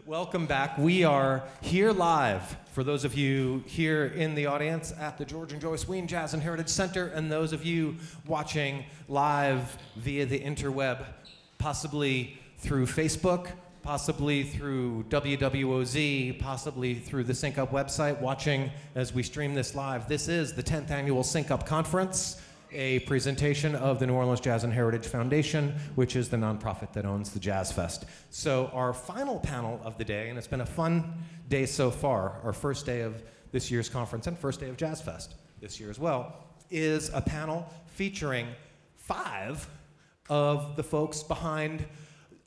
Welcome back. We are here live, for those of you here in the audience at the George and Joyce Wein Jazz and Heritage Center, and those of you watching live via the interweb, possibly through Facebook, possibly through WWOZ, possibly through the Sync Up website, watching as we stream this live. This is the 10th Annual Sync Up Conference, a presentation of the New Orleans Jazz and Heritage Foundation, which is the nonprofit that owns the Jazz Fest. So our final panel of the day, and it's been a fun day so far, our first day of this year's conference and first day of Jazz Fest this year as well, is a panel featuring 5 of the folks behind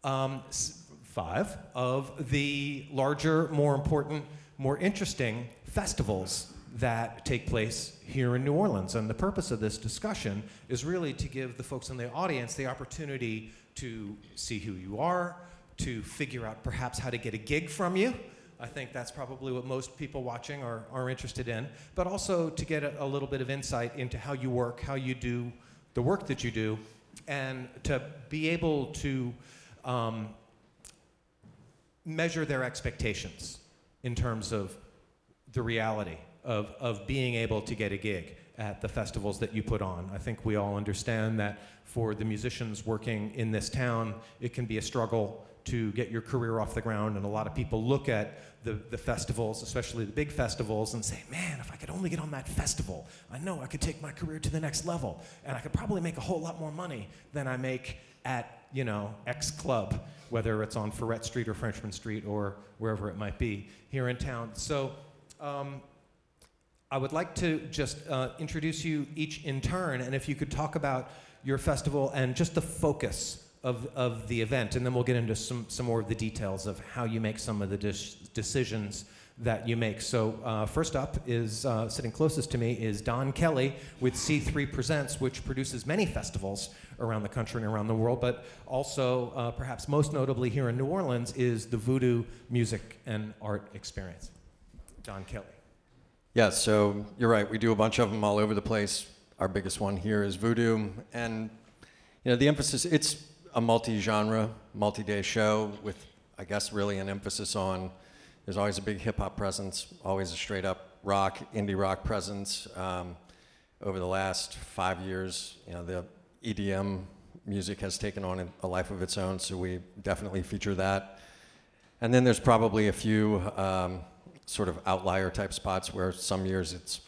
5 of the larger, more important, more interesting festivals that take place here in New Orleans. And the purpose of this discussion is really to give the folks in the audience the opportunity to see who you are, to figure out perhaps how to get a gig from you. I think that's probably what most people watching are interested in, but also to get a little bit of insight into how you work, how you do the work that you do, and to be able to measure their expectations in terms of the reality of being able to get a gig at the festivals that you put on. I think we all understand that for the musicians working in this town, it can be a struggle to get your career off the ground, and a lot of people look at the festivals, especially the big festivals, and say, man, if I could only get on that festival, I know I could take my career to the next level, and I could probably make a whole lot more money than I make at, you know, X club, whether it's on Ferret Street or Frenchman Street or wherever it might be here in town. So I would like to just introduce you each in turn, and if you could talk about your festival and just the focus of the event, and then we'll get into some more of the details of how you make some of the decisions that you make. So first up is, sitting closest to me, is Don Kelly with C3 Presents, which produces many festivals around the country and around the world, but also, perhaps most notably here in New Orleans, is the Voodoo Music and Art Experience. Don Kelly. Yeah, so you're right. We do a bunch of them all over the place. Our biggest one here is Voodoo, and you know the emphasis. It's a multi-genre, multi-day show with, I guess, really an emphasis on. There's always a big hip-hop presence, always a straight-up rock, indie rock presence. Over the last 5 years, you know, the EDM music has taken on a life of its own, so we definitely feature that. And then there's probably a few sort of outlier type spots where some years it's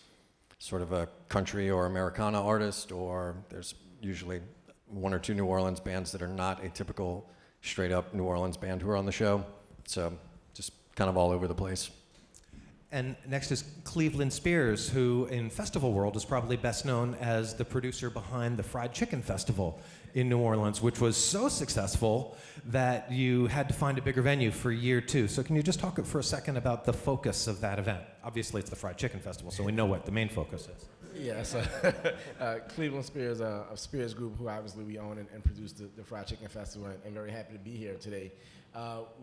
sort of a country or Americana artist, or there's usually 1 or 2 New Orleans bands that are not a typical straight up New Orleans band who are on the show. So just kind of all over the place. And next is Cleveland Spears, who in festival world is probably best known as the producer behind the Fried Chicken Festival in New Orleans, which was so successful that you had to find a bigger venue for year 2. So can you just talk for a second about the focus of that event? Obviously it's the Fried Chicken Festival, so we know what the main focus is. Yeah, so Cleveland Spears, a Spears group who obviously we own and produce the Fried Chicken Festival, and very happy to be here today.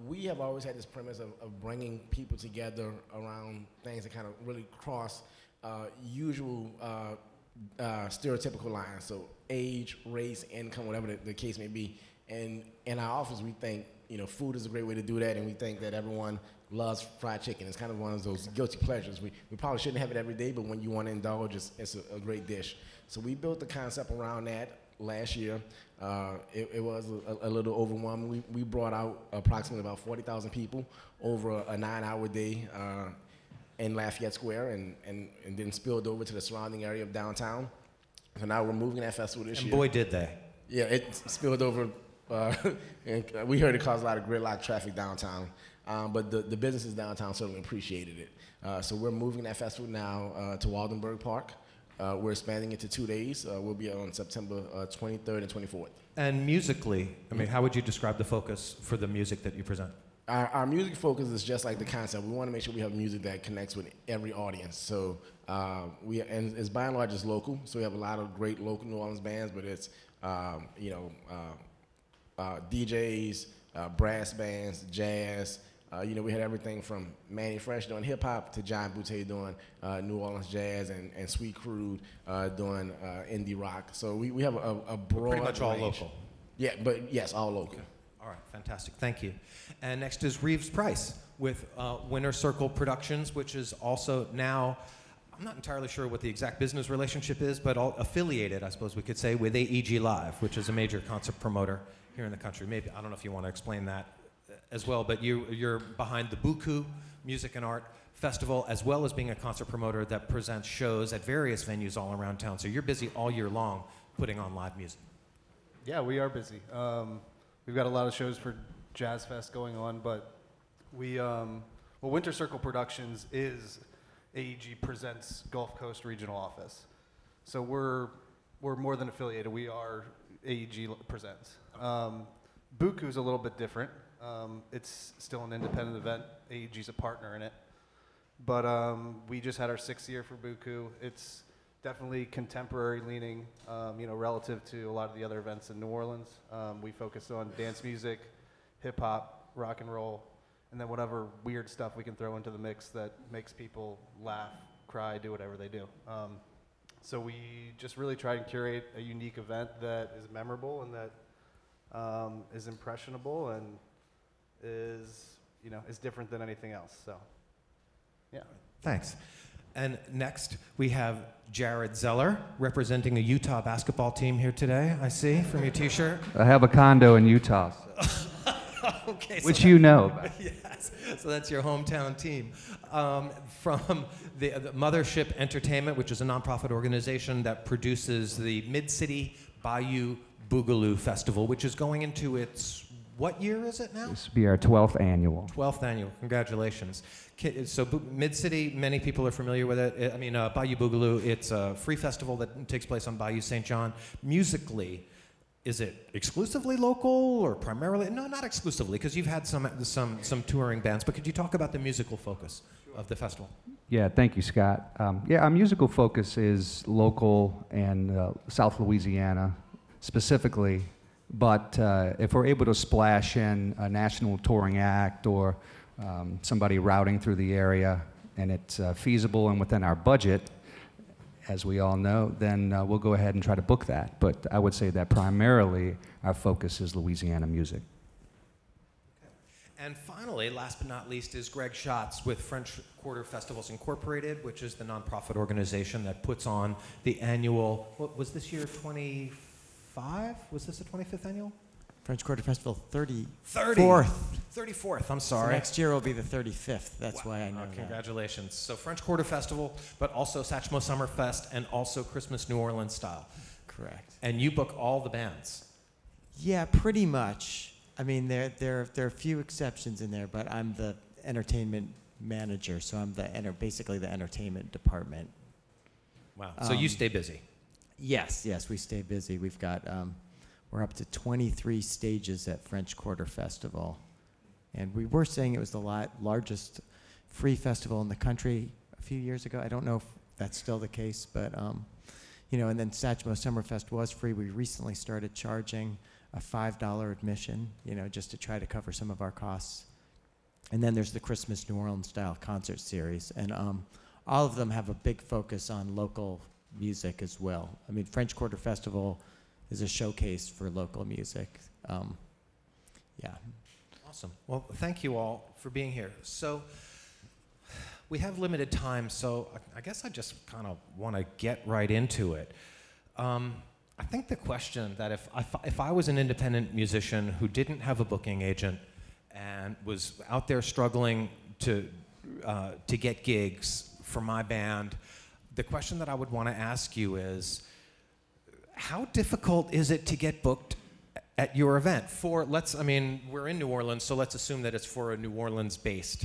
We have always had this premise of bringing people together around things that kind of really cross usual stereotypical lines, so age, race, income, whatever the case may be. And in our office, we think, you know, food is a great way to do that, and we think that everyone loves fried chicken. It's kind of one of those guilty pleasures. We probably shouldn't have it every day, but when you want to indulge, it's a great dish. So we built the concept around that last year. It was a little overwhelming. We brought out approximately about 40,000 people over a 9-hour day in Lafayette Square, and then spilled over to the surrounding area of downtown. So now we're moving that festival this year. And boy, did they. Yeah, it spilled over. And we heard it caused a lot of gridlock traffic downtown, but the businesses downtown certainly appreciated it. So we're moving that festival now to Waldenberg Park. We're expanding it to 2 days. We'll be on September 23rd and 24th. And musically, I mean, how would you describe the focus for the music that you present? Our music focus is just like the concept. We want to make sure we have music that connects with every audience. So and it's by and large it's local. So we have a lot of great local New Orleans bands, but it's DJs, brass bands, jazz. You know, we had everything from Manny Fresh doing hip hop to John Boutte doing New Orleans jazz, and Sweet Crude doing indie rock. So we have a broad pretty much all range. local. Yeah, but yes, all local. All right, fantastic. Thank you. And next is Reeves Price with Winter Circle Productions, which is also now, I'm not entirely sure what the exact business relationship is, but all affiliated, I suppose we could say, with AEG Live, which is a major concert promoter here in the country. Maybe, I don't know if you want to explain that as well, but you're behind the Buku Music and Art Festival, as well as being a concert promoter that presents shows at various venues all around town. So you're busy all year long putting on live music. Yeah, we are busy. We've got a lot of shows for Jazz Fest going on, but Winter Circle Productions is AEG Presents Gulf Coast Regional Office. So we're more than affiliated. We are AEG Presents. Buku's a little bit different. It's still an independent event. AEG's a partner in it. But we just had our 6th year for Buku. It's definitely contemporary leaning, relative to a lot of the other events in New Orleans. We focus on dance music, hip hop, rock and roll, and then whatever weird stuff we can throw into the mix that makes people laugh, cry, do whatever they do. So we just really try and curate a unique event that is memorable and that is impressionable and is different than anything else. So, yeah. Thanks. And next, we have Jared Zeller, representing the Utah basketball team here today, I see, from your T-shirt. I have a condo in Utah, Okay, which you know about. Yes, so that's your hometown team. From the Mothership Entertainment, which is a nonprofit organization that produces the Mid-City Bayou Boogaloo Festival, which is going into its, what year is it now? This will be our 12th annual. 12th annual, congratulations. So Mid-City, many people are familiar with it. Bayou Boogaloo, it's a free festival that takes place on Bayou St. John. Musically, is it exclusively local or primarily? No, not exclusively, because you've had some touring bands, but could you talk about the musical focus of the festival? Yeah, thank you, Scott. Our musical focus is local and South Louisiana specifically, but if we're able to splash in a national touring act or somebody routing through the area and it's feasible and within our budget, as we all know, then we'll go ahead and try to book that. But I would say that primarily our focus is Louisiana music. And finally, last but not least, is Greg Schatz with French Quarter Festivals Incorporated, which is the nonprofit organization that puts on the annual, what was this year, 25? Was this the 25th annual? French Quarter Festival 34th. 34th, I'm sorry. So next year will be the 35th. That's why I know that. Congratulations. So French Quarter Festival, but also Satchmo Summerfest and also Christmas New Orleans style. Correct. And you book all the bands. Yeah, pretty much. I mean, there are a few exceptions in there, but I'm the entertainment manager, so I'm basically the entertainment department. Wow. So you stay busy. Yes, we stay busy. We've got we're up to 23 stages at French Quarter Festival, and we were saying it was the largest free festival in the country a few years ago. I don't know if that's still the case, but and then Satchmo Summerfest was free. We recently started charging a $5 admission, just to try to cover some of our costs. And then there's the Christmas New Orleans style concert series, and all of them have a big focus on local music as well. I mean, French Quarter Festival is a showcase for local music. Yeah. Awesome. Well, thank you all for being here. So we have limited time, so I guess I just kind of want to get right into it. I think the question that if I was an independent musician who didn't have a booking agent and was out there struggling to get gigs for my band, the question that I would want to ask you is, how difficult is it to get booked at your event? We're in New Orleans, so let's assume that it's for a New Orleans-based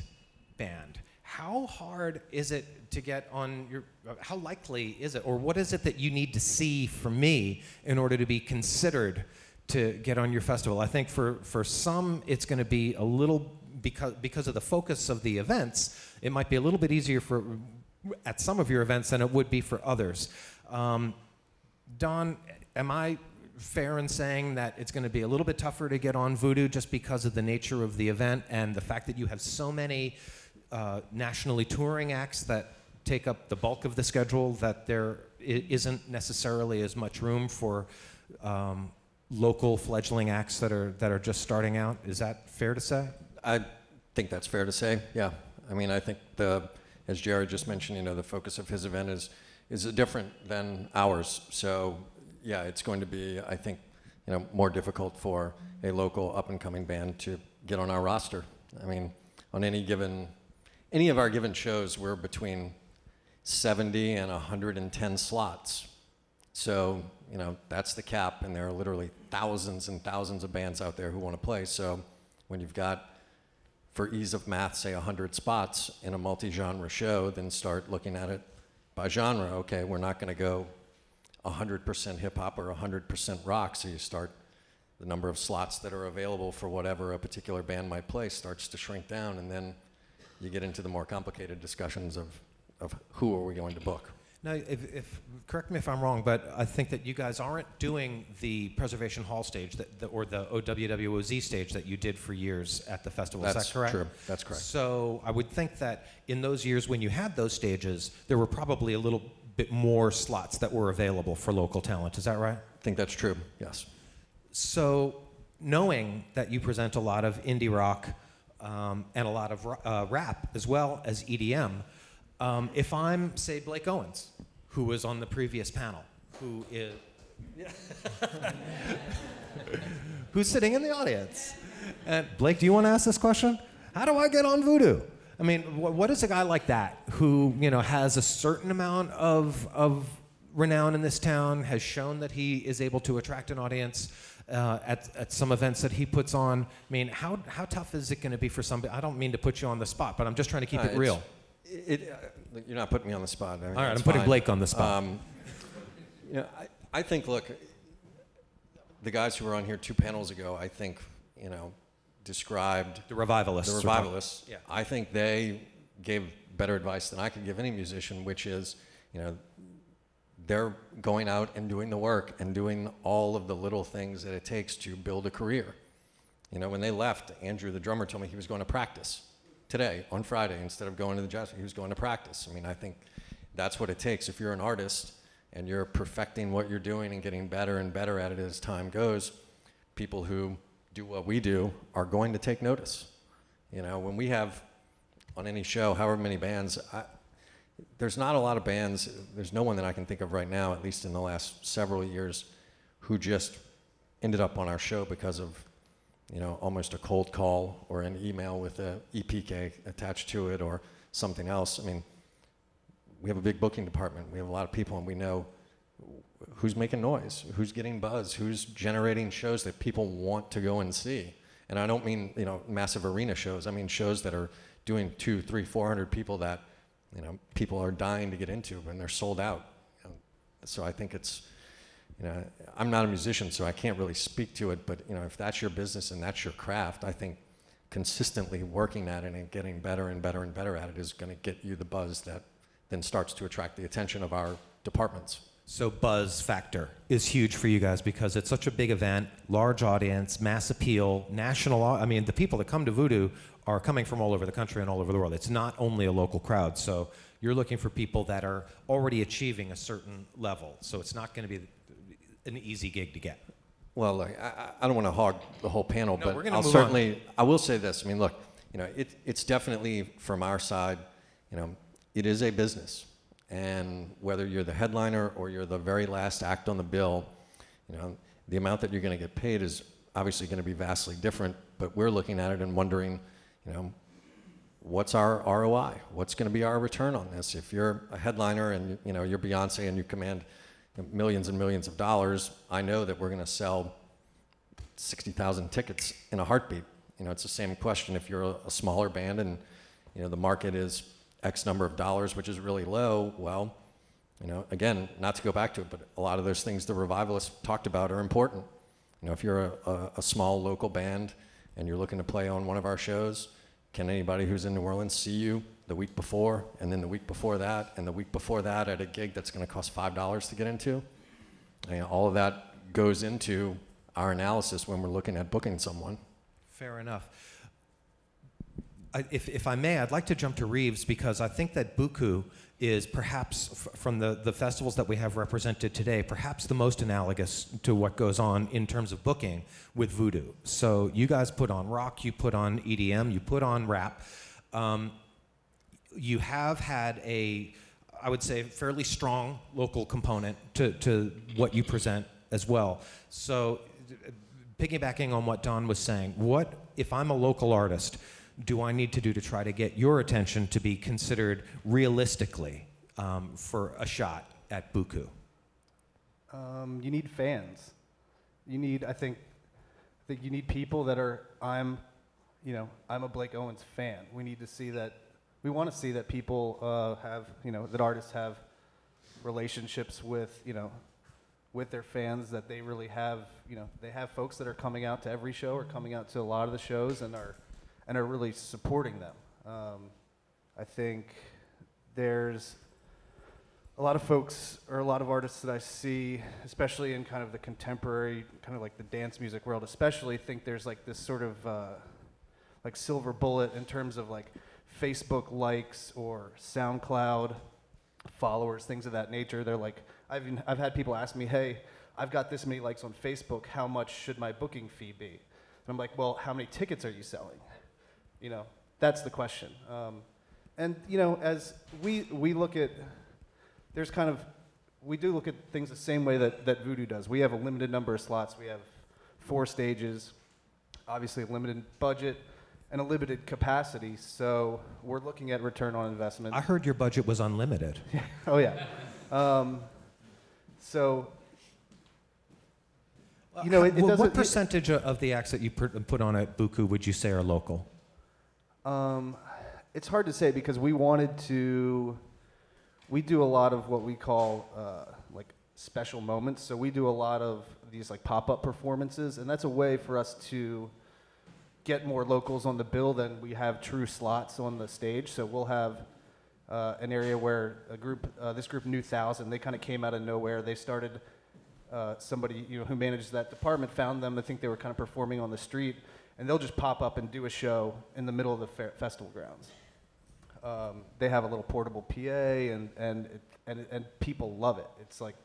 band. How hard is it to get on how likely is it, or what is it that you need to see from me in order to be considered to get on your festival? I think for some, it's going to be a little, because of the focus of the events, it might be a little bit easier at some of your events than it would be for others. Don, am I fair in saying that it's going to be a little bit tougher to get on Voodoo just because of the nature of the event and the fact that you have so many nationally touring acts that take up the bulk of the schedule, that there isn't necessarily as much room for local fledgling acts that are just starting out. Is that fair to say? I think that's fair to say, yeah. I mean, I think as Jared just mentioned, you know, the focus of his event is different than ours. So, yeah, it's going to be, I think, you know, more difficult for a local up-and-coming band to get on our roster. I mean, on any of our given shows, we're between 70 and 110 slots. So, you know, that's the cap, and there are literally thousands and thousands of bands out there who want to play. So when you've got, for ease of math, say 100 spots in a multi-genre show, then start looking at it by genre. Okay, we're not going to go 100% hip-hop or 100% rock, so you start, the number of slots that are available for whatever a particular band might play starts to shrink down, and then you get into the more complicated discussions of who are we going to book. Now, if correct me if I'm wrong, but I think that you guys aren't doing the Preservation Hall stage or the OWWOZ stage that you did for years at the festival. Is that correct? True. That's correct. So I would think that in those years when you had those stages, there were probably a little bit more slots that were available for local talent. Is that right? I think that's true, yes. So knowing that you present a lot of indie rock and a lot of rap as well as EDM, if I'm, say, Blake Owens, who was on the previous panel, who is, who's sitting in the audience. And Blake, do you want to ask this question? How do I get on Voodoo? I mean, what is a guy like that who, you know, has a certain amount of renown in this town, has shown that he is able to attract an audience at some events that he puts on? I mean, how tough is it going to be for somebody? I don't mean to put you on the spot, but I'm just trying to keep it real. You're not putting me on the spot. I mean, all right, I'm putting Blake on the spot. You know, I think, look, the guys who were on here 2 panels ago, I think, you know, described the revivalists. The revivalists. Yeah. I think they gave better advice than I could give any musician, which is, you know, they're going out and doing the work and doing all of the little things that it takes to build a career. You know, when they left, Andrew, the drummer, told me he was going to practice today, on Friday, instead of going to the jazz. He was going to practice. I mean, I think that's what it takes. If you're an artist and you're perfecting what you're doing and getting better and better at it as time goes, people who do what we do are going to take notice. You know, when we have on any show, however many bands, there's not a lot of bands, there's no one that I can think of right now, at least in the last several years, who just ended up on our show because of, you know, almost a cold call or an email with a EPK attached to it or something else. I mean, we have a big booking department. We have a lot of people, and we know who's making noise, who's getting buzz, who's generating shows that people want to go and see. And I don't mean, you know, massive arena shows. I mean shows that are doing 200, 300, 400 people that, you know, people are dying to get into, and they're sold out. You know, so I think it's, you know, I'm not a musician, so I can't really speak to it, but, you know, if that's your business and that's your craft, I think consistently working at it and getting better and better and better at it is going to get you the buzz that then starts to attract the attention of our departments. So buzz factor is huge for you guys because it's such a big event, large audience, mass appeal, national. I mean, the people that come to Voodoo are coming from all over the country and all over the world. It's not only a local crowd. So you're looking for people that are already achieving a certain level. So it's not going to be an easy gig to get. Well, I don't want to hog the whole panel, No, we're but gonna I'll move certainly, I will say this. I mean, look, you know, it's definitely from our side, you know, it is a business. And whether you're the headliner or you're the very last act on the bill, you know, the amount that you're going to get paid is obviously going to be vastly different, but we're looking at it and wondering, you know, what's our ROI? What's going to be our return on this? If you're a headliner and, you know, you're Beyonce and you command millions and millions of dollars, I know that we're going to sell 60,000 tickets in a heartbeat. You know, it's the same question if you're a smaller band and, you know, the market is X number of dollars, which is really low. Well, you know, again, not to go back to it, but a lot of those things the revivalists talked about are important. You know, if you're a small local band and you're looking to play on one of our shows, can anybody who's in New Orleans see you the week before, and then the week before that, and the week before that at a gig that's going to cost $5 to get into? You know, all of that goes into our analysis when we're looking at booking someone. Fair enough. If I may, I'd like to jump to Reeves, because I think that Buku is perhaps, from the festivals that we have represented today, perhaps the most analogous to what goes on in terms of booking with Voodoo. So you guys put on rock, you put on EDM, you put on rap. You have had I would say, fairly strong local component to what you present as well. So piggybacking on what Don was saying, what, if I'm a local artist, do I need to do to try to get your attention to be considered realistically for a shot at Buku? You need fans. You need, I think you need people that are, I'm a Blake Owens fan. We need to see that, we want to see that people have, that artists have relationships with, with their fans, that they really have, they have folks that are coming out to every show or coming out to a lot of the shows and are really supporting them. I think there's a lot of folks or a lot of artists that I see, especially in kind of the contemporary, kind of like the dance music world, especially think there's like this sort of like silver bullet in terms of like Facebook likes or SoundCloud followers, things of that nature. They're like, I've had people ask me, hey, I've got this many likes on Facebook, how much should my booking fee be? And I'm like, well, how many tickets are you selling? That's the question. And as we look at, there's kind of, we do look at things the same way that Voodoo does. We have a limited number of slots. We have 4 stages, obviously a limited budget and a limited capacity. So we're looking at return on investment. I heard your budget was unlimited. Oh yeah. So it doesn't. What percentage of the acts that you put on at Buku would you say are local? It's hard to say because we do a lot of what we call like special moments. So we do a lot of these like pop-up performances, and that's a way for us to get more locals on the bill than we have true slots on the stage. So we'll have an area where this group New Thousand, they kind of came out of nowhere. They started, somebody who manages that department found them. I think they were kind of performing on the street, and they'll just pop up and do a show in the middle of the festival grounds. They have a little portable PA, and people love it. It's like,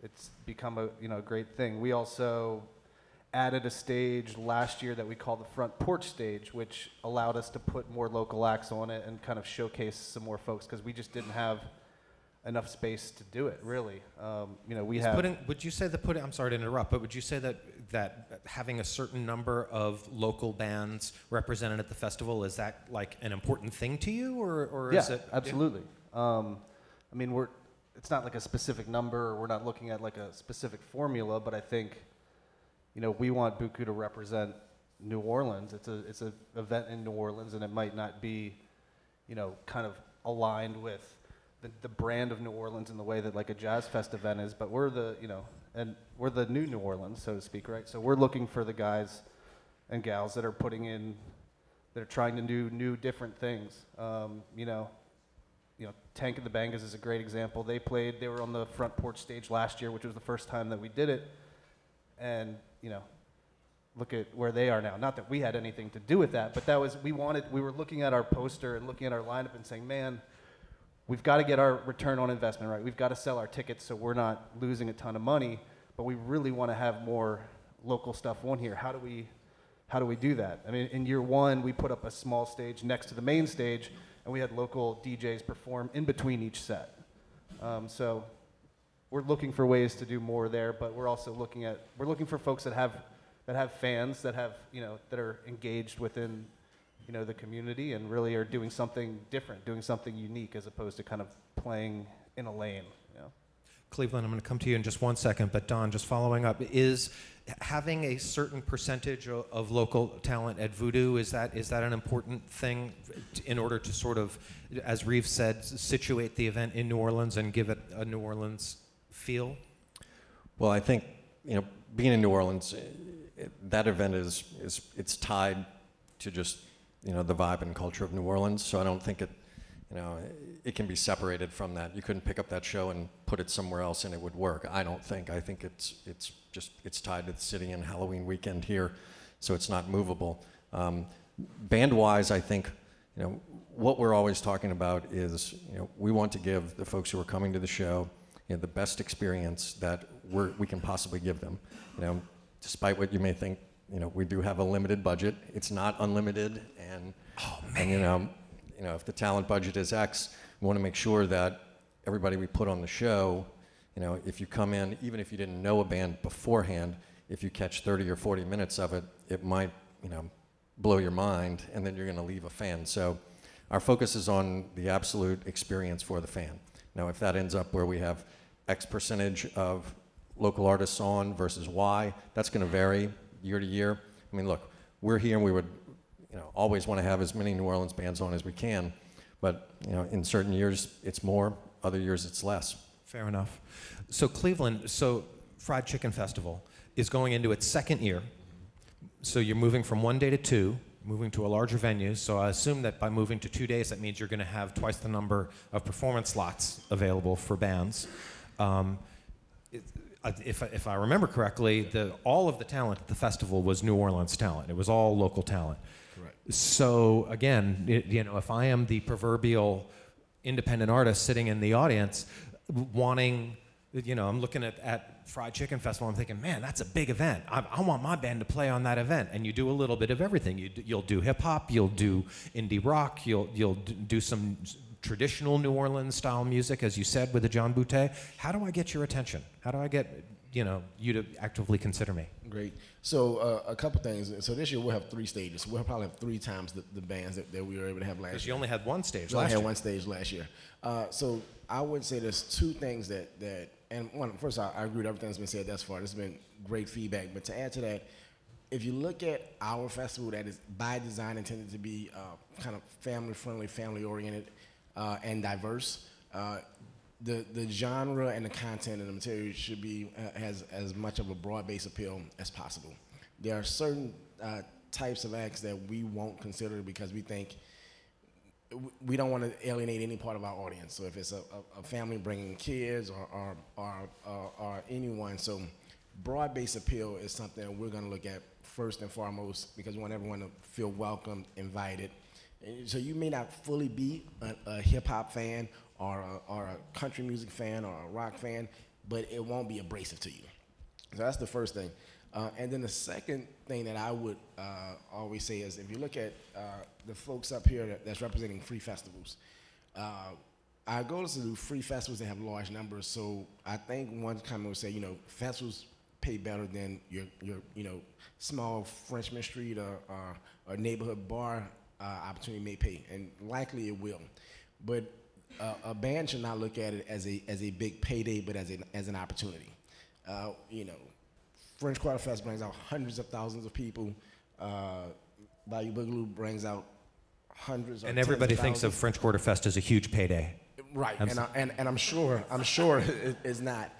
it's become a great thing. We also added a stage last year that we call the front porch stage, which allowed us to put more local acts on it and kind of showcase some more folks, because we just didn't have enough space to do it, really. We have. Would you say I'm sorry to interrupt, but would you say that having a certain number of local bands represented at the festival, is that like an important thing to you, or yeah, is it? Absolutely. It's not like a specific number, or we're not looking at like a specific formula, but I think, we want Buku to represent New Orleans. It's an event in New Orleans, and it might not be, kind of aligned with the brand of New Orleans in the way that like a Jazz Fest event is, but we're the new New Orleans, so to speak, right? So we're looking for the guys and gals that are that are trying to do new, different things. Tank and the Bangas is a great example. They were on the front porch stage last year, which was the first time that we did it, and look at where they are now. Not that we had anything to do with that, but we were looking at our poster and looking at our lineup and saying, man, we've got to get our return on investment right. We've got to sell our tickets so we're not losing a ton of money, but we really want to have more local stuff on here. How do we do that? I mean, in year 1, we put up a small stage next to the main stage, and we had local DJs perform in between each set. So we're looking for ways to do more there, but we're also looking for folks that have fans, that have, that are engaged within, the community, and really are doing something different, doing something unique, as opposed to kind of playing in a lane. Cleveland, I'm going to come to you in just one second, but Don, just following up, is having a certain percentage of local talent at Voodoo, is that an important thing in order to sort of, as Reeves said, situate the event in New Orleans and give it a New Orleans feel? Well, I think, being in New Orleans, that event it's tied to just, the vibe and culture of New Orleans. So I don't think it can be separated from that. You couldn't pick up that show and put it somewhere else and it would work. I don't think. I think it's tied to the city and Halloween weekend here, so it's not movable. Band-wise, I think, you know, what we're always talking about is, you know, we want to give the folks who are coming to the show, you know, the best experience that we can possibly give them. You know, despite what you may think, you know, we do have a limited budget. It's not unlimited, and you know, if the talent budget is X, we want to make sure that everybody we put on the show, you know, if you come in, even if you didn't know a band beforehand, if you catch 30 or 40 minutes of it, it might, you know, blow your mind, and then you're going to leave a fan. So our focus is on the absolute experience for the fan. Now, if that ends up where we have X percentage of local artists on versus Y, that's going to vary year to year. I mean, look, we're here and we would, you know, always want to have as many New Orleans bands on as we can, but, you know, in certain years it's more, other years it's less. Fair enough. So Cleveland, Fried Chicken Festival is going into its second year. So you're moving from 1 day to 2, moving to a larger venue. So I assume that by moving to 2 days, that means you're going to have twice the number of performance slots available for bands. If I remember correctly, all of the talent at the festival was New Orleans talent. It was all local talent. Correct. So again, you know, if I am the proverbial independent artist sitting in the audience, wanting, you know, I'm looking at Fried Chicken Festival, I'm thinking, man, that's a big event. I want my band to play on that event. And you do a little bit of everything. You'll do hip hop, you'll do indie rock, you'll do some traditional New Orleans style music, as you said, with the John Boutté. How do I get your attention? How do I get, you know, you to actively consider me? Great. So a couple things. So this year we'll have 3 stages. We'll probably have 3 times the bands that we were able to have last year. Because you only had 1 stage last year. I had 1 stage last year. So I would say there's 2 things that and one, first I agree with everything that's been said thus far. This has been great feedback. But to add to that, if you look at our festival that is by design intended to be kind of family-friendly, family-oriented, and diverse, the genre and the content and the material should be has as much of a broad-based appeal as possible. There are certain types of acts that we won't consider because we think we don't want to alienate any part of our audience. So if it's a family bringing kids or anyone, so broad-based appeal is something that we're going to look at first and foremost because we want everyone to feel welcome, invited. So you may not fully be a hip-hop fan or a country music fan or a rock fan, but it won't be abrasive to you. So that's the first thing. And then the second thing that I would always say is if you look at the folks up here that's representing free festivals, our goal is to do free festivals that have large numbers. So I think one comment would say, you know, festivals pay better than your you know, small Frenchman Street or neighborhood bar opportunity may pay, and likely it will. But a band should not look at it as a big payday, but as an opportunity. You know, French Quarter Fest brings out hundreds of thousands of people. Bayou Boogaloo brings out hundreds. And everybody thinks of French Quarter Fest as a huge payday. Right, and I'm sure it's not.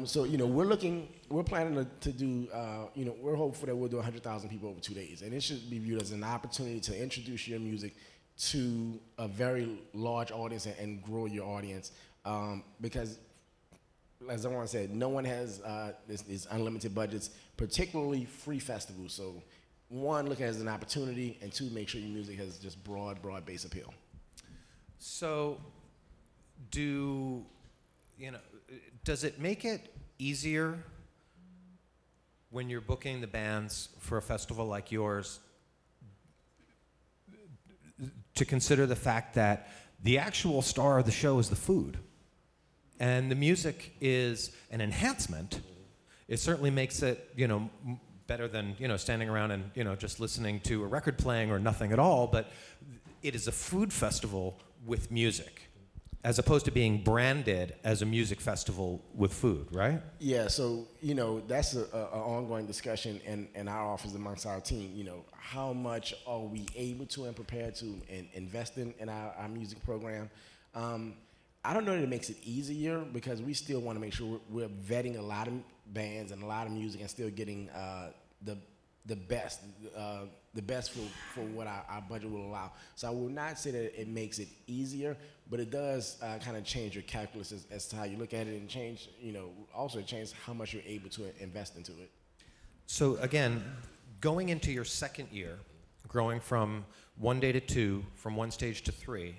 So you know, we're planning to do. You know, we're hopeful that we'll do 100,000 people over 2 days, and it should be viewed as an opportunity to introduce your music to a very large audience and grow your audience. Because, as everyone said, no one has these unlimited budgets, particularly free festivals. So, 1, look at it as an opportunity, and 2, make sure your music has just broad-based appeal. So, does it make it easier when you're booking the bands for a festival like yours to consider the fact that the actual star of the show is the food and the music is an enhancement? It certainly makes it, you know, better than, you know, standing around and, you know, just listening to a record playing or nothing at all, but it is a food festival with music, as opposed to being branded as a music festival with food, right? Yeah, so, you know, that's an ongoing discussion in our office amongst our team. You know, how much are we able to and prepared to invest in our music program? I don't know that it makes it easier because we still want to make sure we're vetting a lot of bands and a lot of music and still getting the best for what our budget will allow. So I will not say that it makes it easier, but it does kind of change your calculus as to how you look at it, and change, you know, also change how much you're able to invest into it. So again, going into your second year, growing from 1 day to 2, from 1 stage to 3.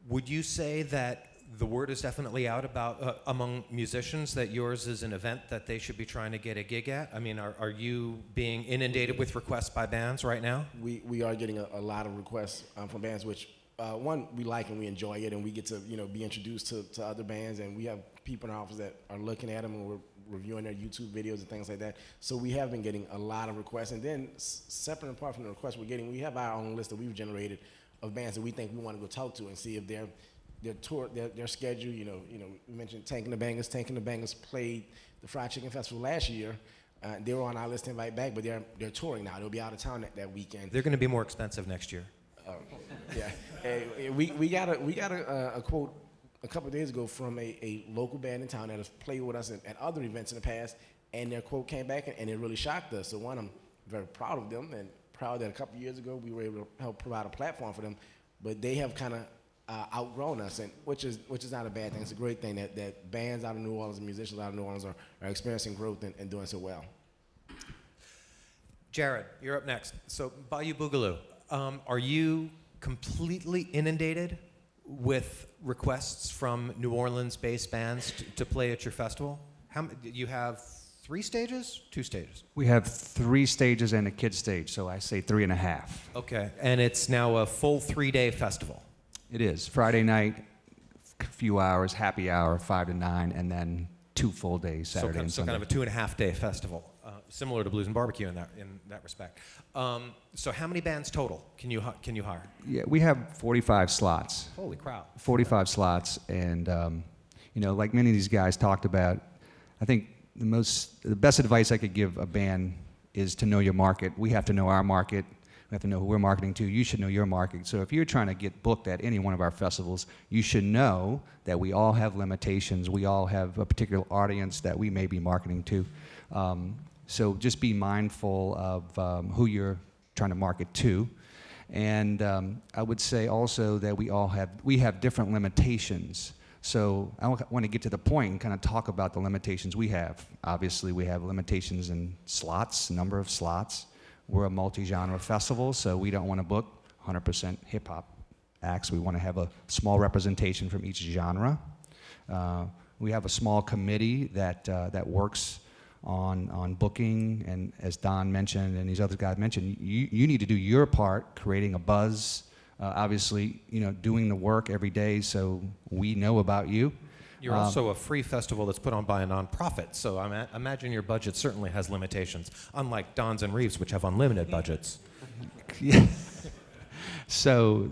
Would you say that the word is definitely out about among musicians that yours is an event that they should be trying to get a gig at? I mean, are you being inundated with requests by bands right now? We are getting a lot of requests from bands, which one, we like and we enjoy it, and we get to be introduced to other bands, and we have people in our office that are looking at them, and we're reviewing their YouTube videos and things like that. So we have been getting a lot of requests, and then separate and apart from the requests we're getting, we have our own list that we've generated of bands that we think we want to go talk to and see if their tour, their schedule. We mentioned Tanking the Bangers. Tanking the Bangers played the Fried Chicken Festival last year. They were on our list to invite back, but they're touring now. They'll be out of town that weekend. They're going to be more expensive next year. Yeah. We got a quote a couple of days ago from a local band in town that has played with us at other events in the past, and their quote came back, and it really shocked us. So one, I'm very proud of them, and proud that a couple of years ago we were able to help provide a platform for them, but they have kind of outgrown us, and which is not a bad thing. It's a great thing that bands out of New Orleans and musicians out of New Orleans are experiencing growth and doing so well. Jared, you're up next. So Bayou Boogaloo, are you completely inundated with requests from New Orleans-based bands to play at your festival? You have 3 stages, 2 stages? We have 3 stages and a kids stage, so I say 3.5. Okay, and it's now a full 3-day festival. It is. Friday night, a few hours, happy hour, 5 to 9, and then 2 full days, Saturday and Sunday. So kind of a 2.5-day festival, similar to Blues and Barbecue in that respect. So how many bands total can you hire? Yeah, we have 45 slots. Holy crap. 45 slots, and like many of these guys talked about, I think the best advice I could give a band is to know your market. We have to know our market. We have to know who we're marketing to. You should know your market. So if you're trying to get booked at any one of our festivals, you should know that we all have limitations. We all have a particular audience that we may be marketing to. So just be mindful of who you're trying to market to. And I would say also that we have different limitations. So I want to get to the point and kind of talk about the limitations we have. Obviously, we have limitations in slots, number of slots. We're a multi-genre festival, so we don't want to book 100% hip-hop acts. We want to have a small representation from each genre. We have a small committee that works on booking, and as Don mentioned and these other guys mentioned, you need to do your part, creating a buzz, obviously, doing the work every day so we know about you. You're also a free festival that's put on by a nonprofit, so I imagine your budget certainly has limitations, unlike Don's and Reeves, which have unlimited budgets. Yeah. So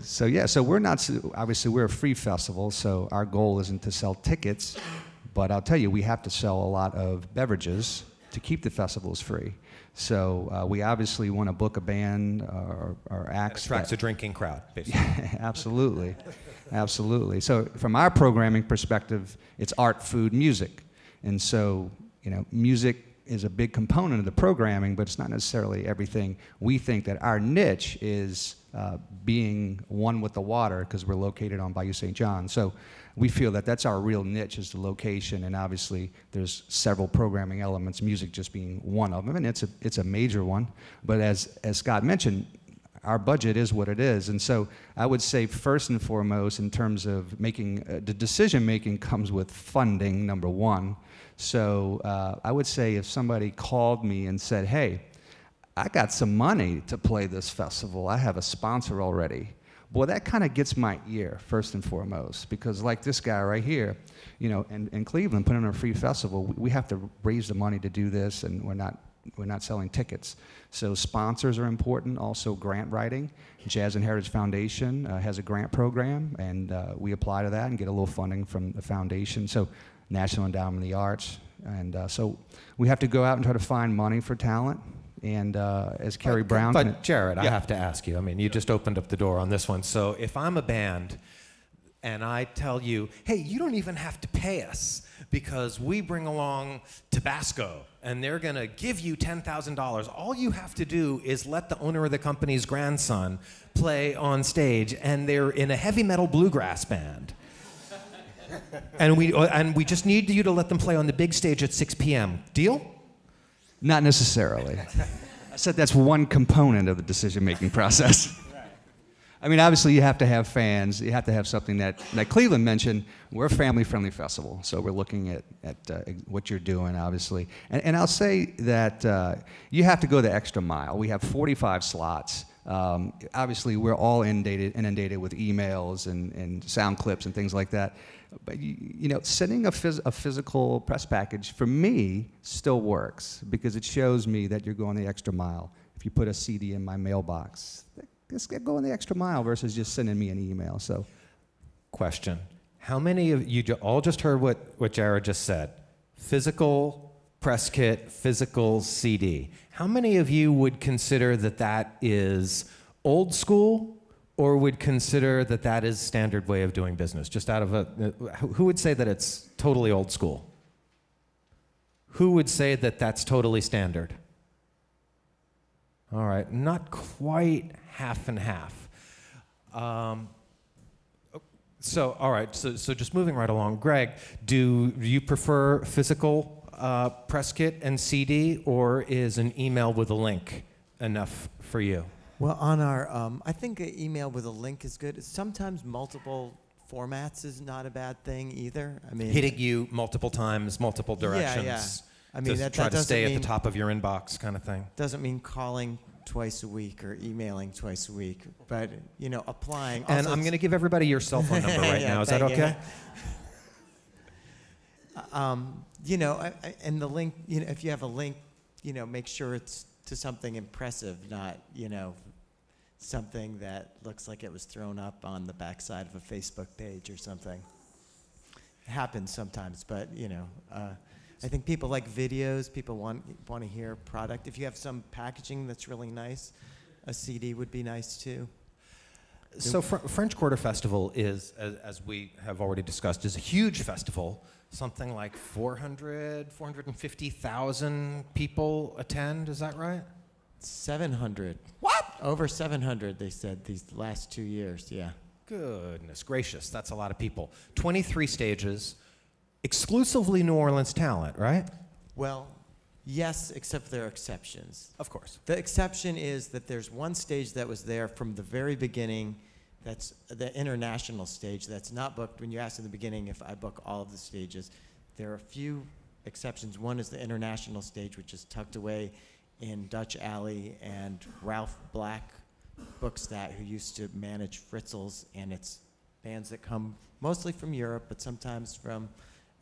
we're not, obviously we're a free festival, so our goal isn't to sell tickets, but I'll tell you, we have to sell a lot of beverages to keep the festivals free. So we obviously want to book a band or acts. It attracts a drinking crowd, basically. Yeah, absolutely. Absolutely. So from our programming perspective, it's art, food, music. And so, music is a big component of the programming, but it's not necessarily everything. We think that our niche is being one with the water because we're located on Bayou St. John. So we feel that that's our real niche, is the location, and obviously there's several programming elements, music just being one of them, and it's a major one. But as Scott mentioned, our budget is what it is, and so I would say first and foremost, in terms of making the decision making comes with funding, number one. So I would say if somebody called me and said, "Hey, I got some money to play this festival. I have a sponsor already." Boy, that kind of gets my ear, first and foremost, because like this guy right here, in Cleveland, putting on a free festival, we have to raise the money to do this, and we're not selling tickets. So sponsors are important, also grant writing. Jazz and Heritage Foundation has a grant program, and we apply to that and get a little funding from the foundation. So National Endowment of the Arts. And so we have to go out and try to find money for talent. And as Kerry Brown... But Jared, I have to ask you, you just opened up the door on this one. So if I'm a band and I tell you, hey, you don't even have to pay us because we bring along Tabasco and they're going to give you $10,000. All you have to do is let the owner of the company's grandson play on stage, and they're in a heavy metal bluegrass band. and we just need you to let them play on the big stage at 6 p.m. Deal? Not necessarily. I said that's one component of the decision-making process. I mean, obviously, you have to have fans. You have to have something that, like Cleveland mentioned, we're a family-friendly festival, so we're looking at what you're doing, obviously. And I'll say that you have to go the extra mile. We have 45 slots. Obviously, we're all inundated with emails and sound clips and things like that. But you know, sending a physical press package for me still works because it shows me that you're going the extra mile. If you put a CD in my mailbox, just get going the extra mile versus just sending me an email. So, question: how many of you all just heard what Jared just said? Physical press kit, physical CD. How many of you would consider that is old school, or would consider that is standard way of doing business? Just out of who would say that it's totally old school? Who would say that that's totally standard? All right, not quite half and half. So, all right, so just moving right along. Greg, do you prefer physical press kit and CD, or is an email with a link enough for you? Well, on our, I think an email with a link is good. Sometimes multiple formats is not a bad thing either. I mean, hitting you multiple times, multiple directions. Yeah. I mean, to try to stay at the top of your inbox, kind of thing. Doesn't mean calling twice a week or emailing twice a week, but you know, applying. And I'm going to give everybody your cell phone number right now. Is that okay? You know, and the link. You know, if you have a link, you know, make sure it's to something impressive, not, you know, something that looks like it was thrown up on the backside of a Facebook page or something. It happens sometimes, but you know, I think people like videos. People want to hear product. If you have some packaging that's really nice, a CD would be nice too. So French Quarter Festival is, as we have already discussed, is a huge festival. Something like 450,000 people attend. Is that right? 700. What? Over 700, they said, these last 2 years, yeah. Goodness gracious, that's a lot of people. 23 stages, exclusively New Orleans talent, right? Well, yes, except there are exceptions. Of course. The exception is that there's one stage that was there from the very beginning. That's the international stage that's not booked. When you asked in the beginning if I book all of the stages, there are a few exceptions. One is the international stage, which is tucked away in Dutch Alley, and Ralph Black books that, who used to manage Fritzl's, and it's bands that come mostly from Europe, but sometimes from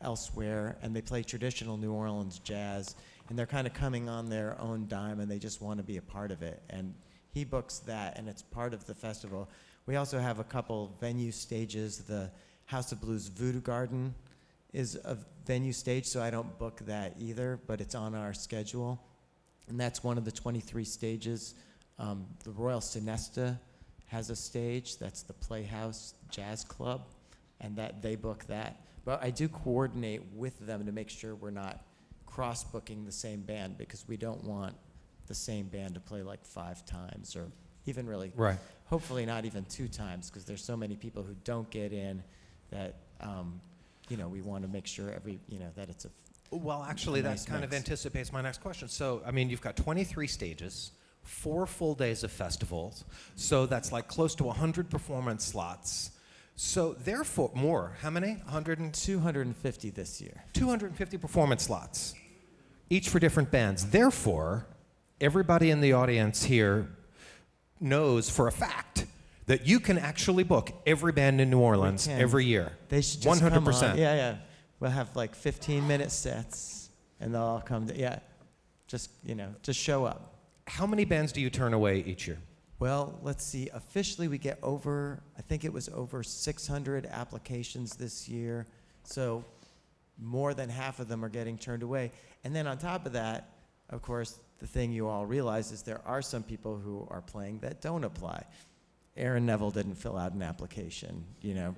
elsewhere, and they play traditional New Orleans jazz, and they're kind of coming on their own dime, and they just want to be a part of it. And he books that, and it's part of the festival. We also have a couple venue stages. The House of Blues Voodoo Garden is a venue stage, so I don't book that either, but it's on our schedule. And that's one of the 23 stages. The Royal Sonesta has a stage. That's the Playhouse Jazz Club, and that they book that. But I do coordinate with them to make sure we're not cross-booking the same band, because we don't want the same band to play like 5 times, or even really, right. Hopefully not even 2 times, because there's so many people who don't get in that, you know, we want to make sure that it's a Well, actually, that nice kind of mix. anticipates my next question. So, I mean, you've got 23 stages, 4 full days of festivals, so that's like close to 100 performance slots. So, therefore, more. How many? 250 this year. 250 performance slots, each for different bands. Therefore, everybody in the audience here knows for a fact that you can actually book every band in New Orleans every year. They should just 100%. Come on. Yeah. We'll have like 15-minute sets, and they'll all come. Just show up. How many bands do you turn away each year? Well, let's see. Officially, we get over 600 applications this year. So more than half of them are getting turned away. And then on top of that, of course, the thing you all realize is there are some people who are playing that don't apply. Aaron Neville didn't fill out an application. You know,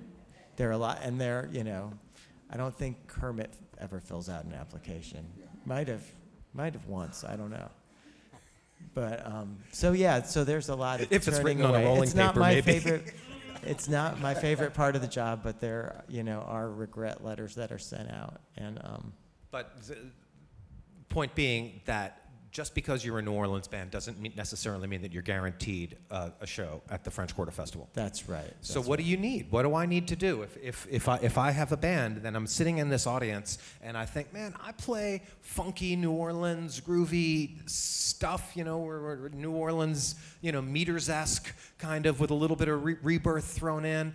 there are a lot, and I don't think Kermit ever fills out an application. Might have once. I don't know. But so there's a lot of if it's turning written away. on a rolling it's not paper, my maybe. favorite. It's not my favorite part of the job, but there are regret letters that are sent out, and But the point being that just because you're a New Orleans band doesn't necessarily mean that you're guaranteed a show at the French Quarter Festival. That's right. So what do you need? What do I need to do? If I have a band, then I'm sitting in this audience and I think, man, I play funky New Orleans groovy stuff, you know, or New Orleans, you know, Meters-esque kind of with a little bit of rebirth thrown in.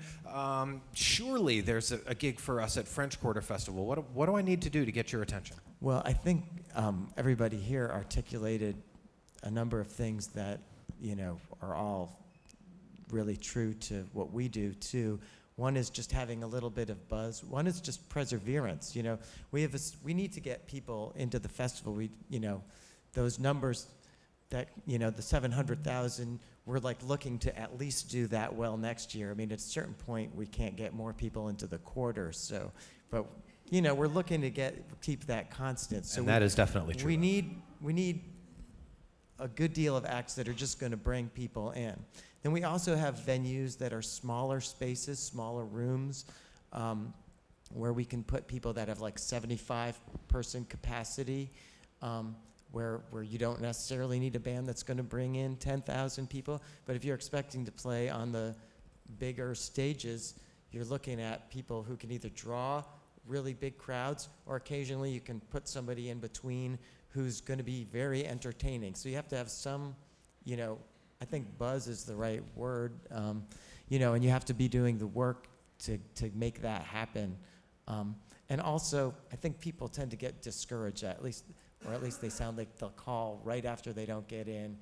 Surely there's a gig for us at French Quarter Festival. What do I need to do to get your attention? Well, I think everybody here articulated a number of things that, you know, are all really true to what we do too. One is just having a little bit of buzz. One is just perseverance. You know, we need to get people into the festival. You know, those numbers that, you know, the 700,000, we're like looking to at least do that well next year. I mean, at a certain point, we can't get more people into the quarter. So, but you know, we're looking to keep that constant. So and that is definitely true. We need a good deal of acts that are just going to bring people in. Then we also have venues that are smaller spaces, smaller rooms, where we can put people that have like 75-person capacity, where you don't necessarily need a band that's going to bring in 10,000 people. But if you're expecting to play on the bigger stages, you're looking at people who can either draw really big crowds, or occasionally you can put somebody in between who's going to be very entertaining. So you have to have some, you know, I think buzz is the right word, you know, and you have to be doing the work to make that happen. And also, I think people tend to get discouraged, at least they sound like they'll call right after they don't get in.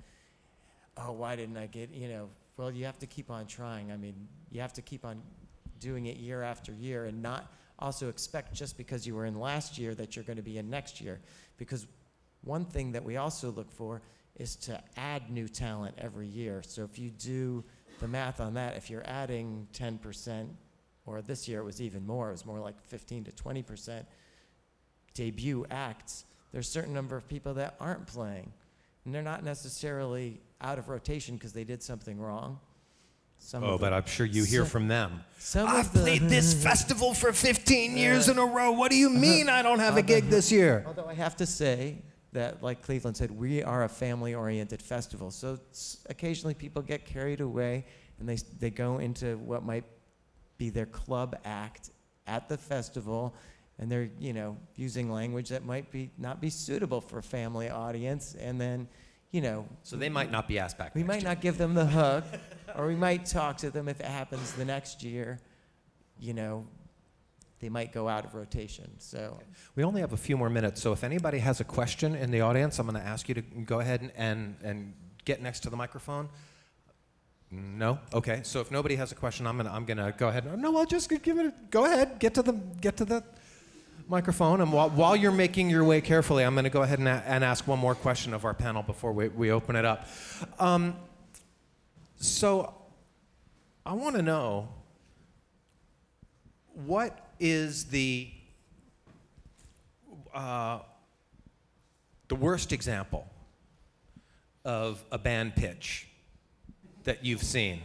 Oh, why didn't I get, you know? Well, you have to keep on trying. I mean, you have to keep on doing it year after year, and not also expect just because you were in last year that you're going to be in next year. Because one thing that we also look for is to add new talent every year. So if you do the math on that, if you're adding 10%, or this year it was even more, it was more like 15 to 20% debut acts, there's a certain number of people that aren't playing. And they're not necessarily out of rotation because they did something wrong. But I'm sure you hear from them. I've played this festival for 15 years in a row. What do you mean I don't have a gig this year? Although I have to say that, like Cleveland said, we are a family-oriented festival. So occasionally people get carried away and they go into what might be their club act at the festival, and they're, you know, using language that might not be suitable for a family audience, and then, you know. So they might not be asked back. We might not give them the hook, or we might talk to them if it happens the next year. You know, they might go out of rotation. So we only have a few more minutes, so if anybody has a question in the audience, I'm going to ask you to go ahead and get next to the microphone. No? Okay. So if nobody has a question, I'm gonna go ahead. No, I'll just give it. Go ahead. Get to the microphone, and while you're making your way carefully, I'm going to go ahead and ask one more question of our panel before we open it up. So I want to know, what is the worst example of a band pitch that you've seen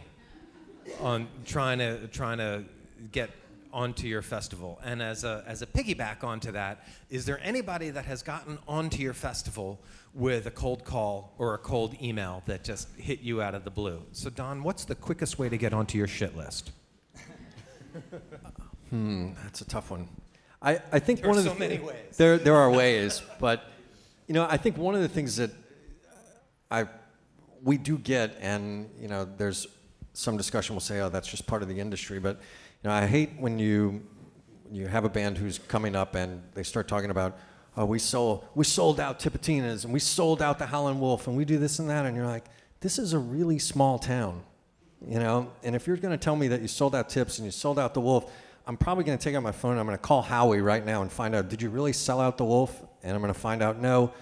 on trying to get onto your festival? And as a piggyback onto that, is there anybody that has gotten onto your festival with a cold call or a cold email that just hit you out of the blue? So Don, what's the quickest way to get onto your shit list? That's a tough one. I think there one are of the so many ways. There are ways, but you know, I think one of the things that we do get, and you know, there's some discussion will say, oh, that's just part of the industry, but you know, I hate when you have a band who's coming up and they start talking about, oh, we sold out Tipitinas and we sold out the Howlin' Wolf and we do this and that, and you're like, this is a really small town, you know, and if you're going to tell me that you sold out Tips and you sold out the Wolf, I'm probably going to take out my phone and I'm going to call Howie right now and find out, did you really sell out the Wolf? And I'm going to find out, no,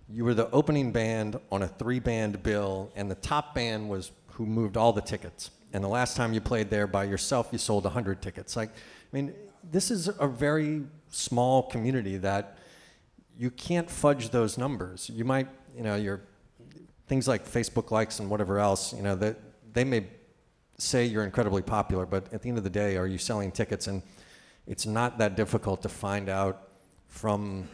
you were the opening band on a 3-band bill, and the top band was who moved all the tickets. And the last time you played there by yourself, you sold 100 tickets. Like, I mean, this is a very small community that you can't fudge those numbers. You might, you know, your things like Facebook likes and whatever else, you know, that they may say you're incredibly popular, but at the end of the day, are you selling tickets? And it's not that difficult to find out from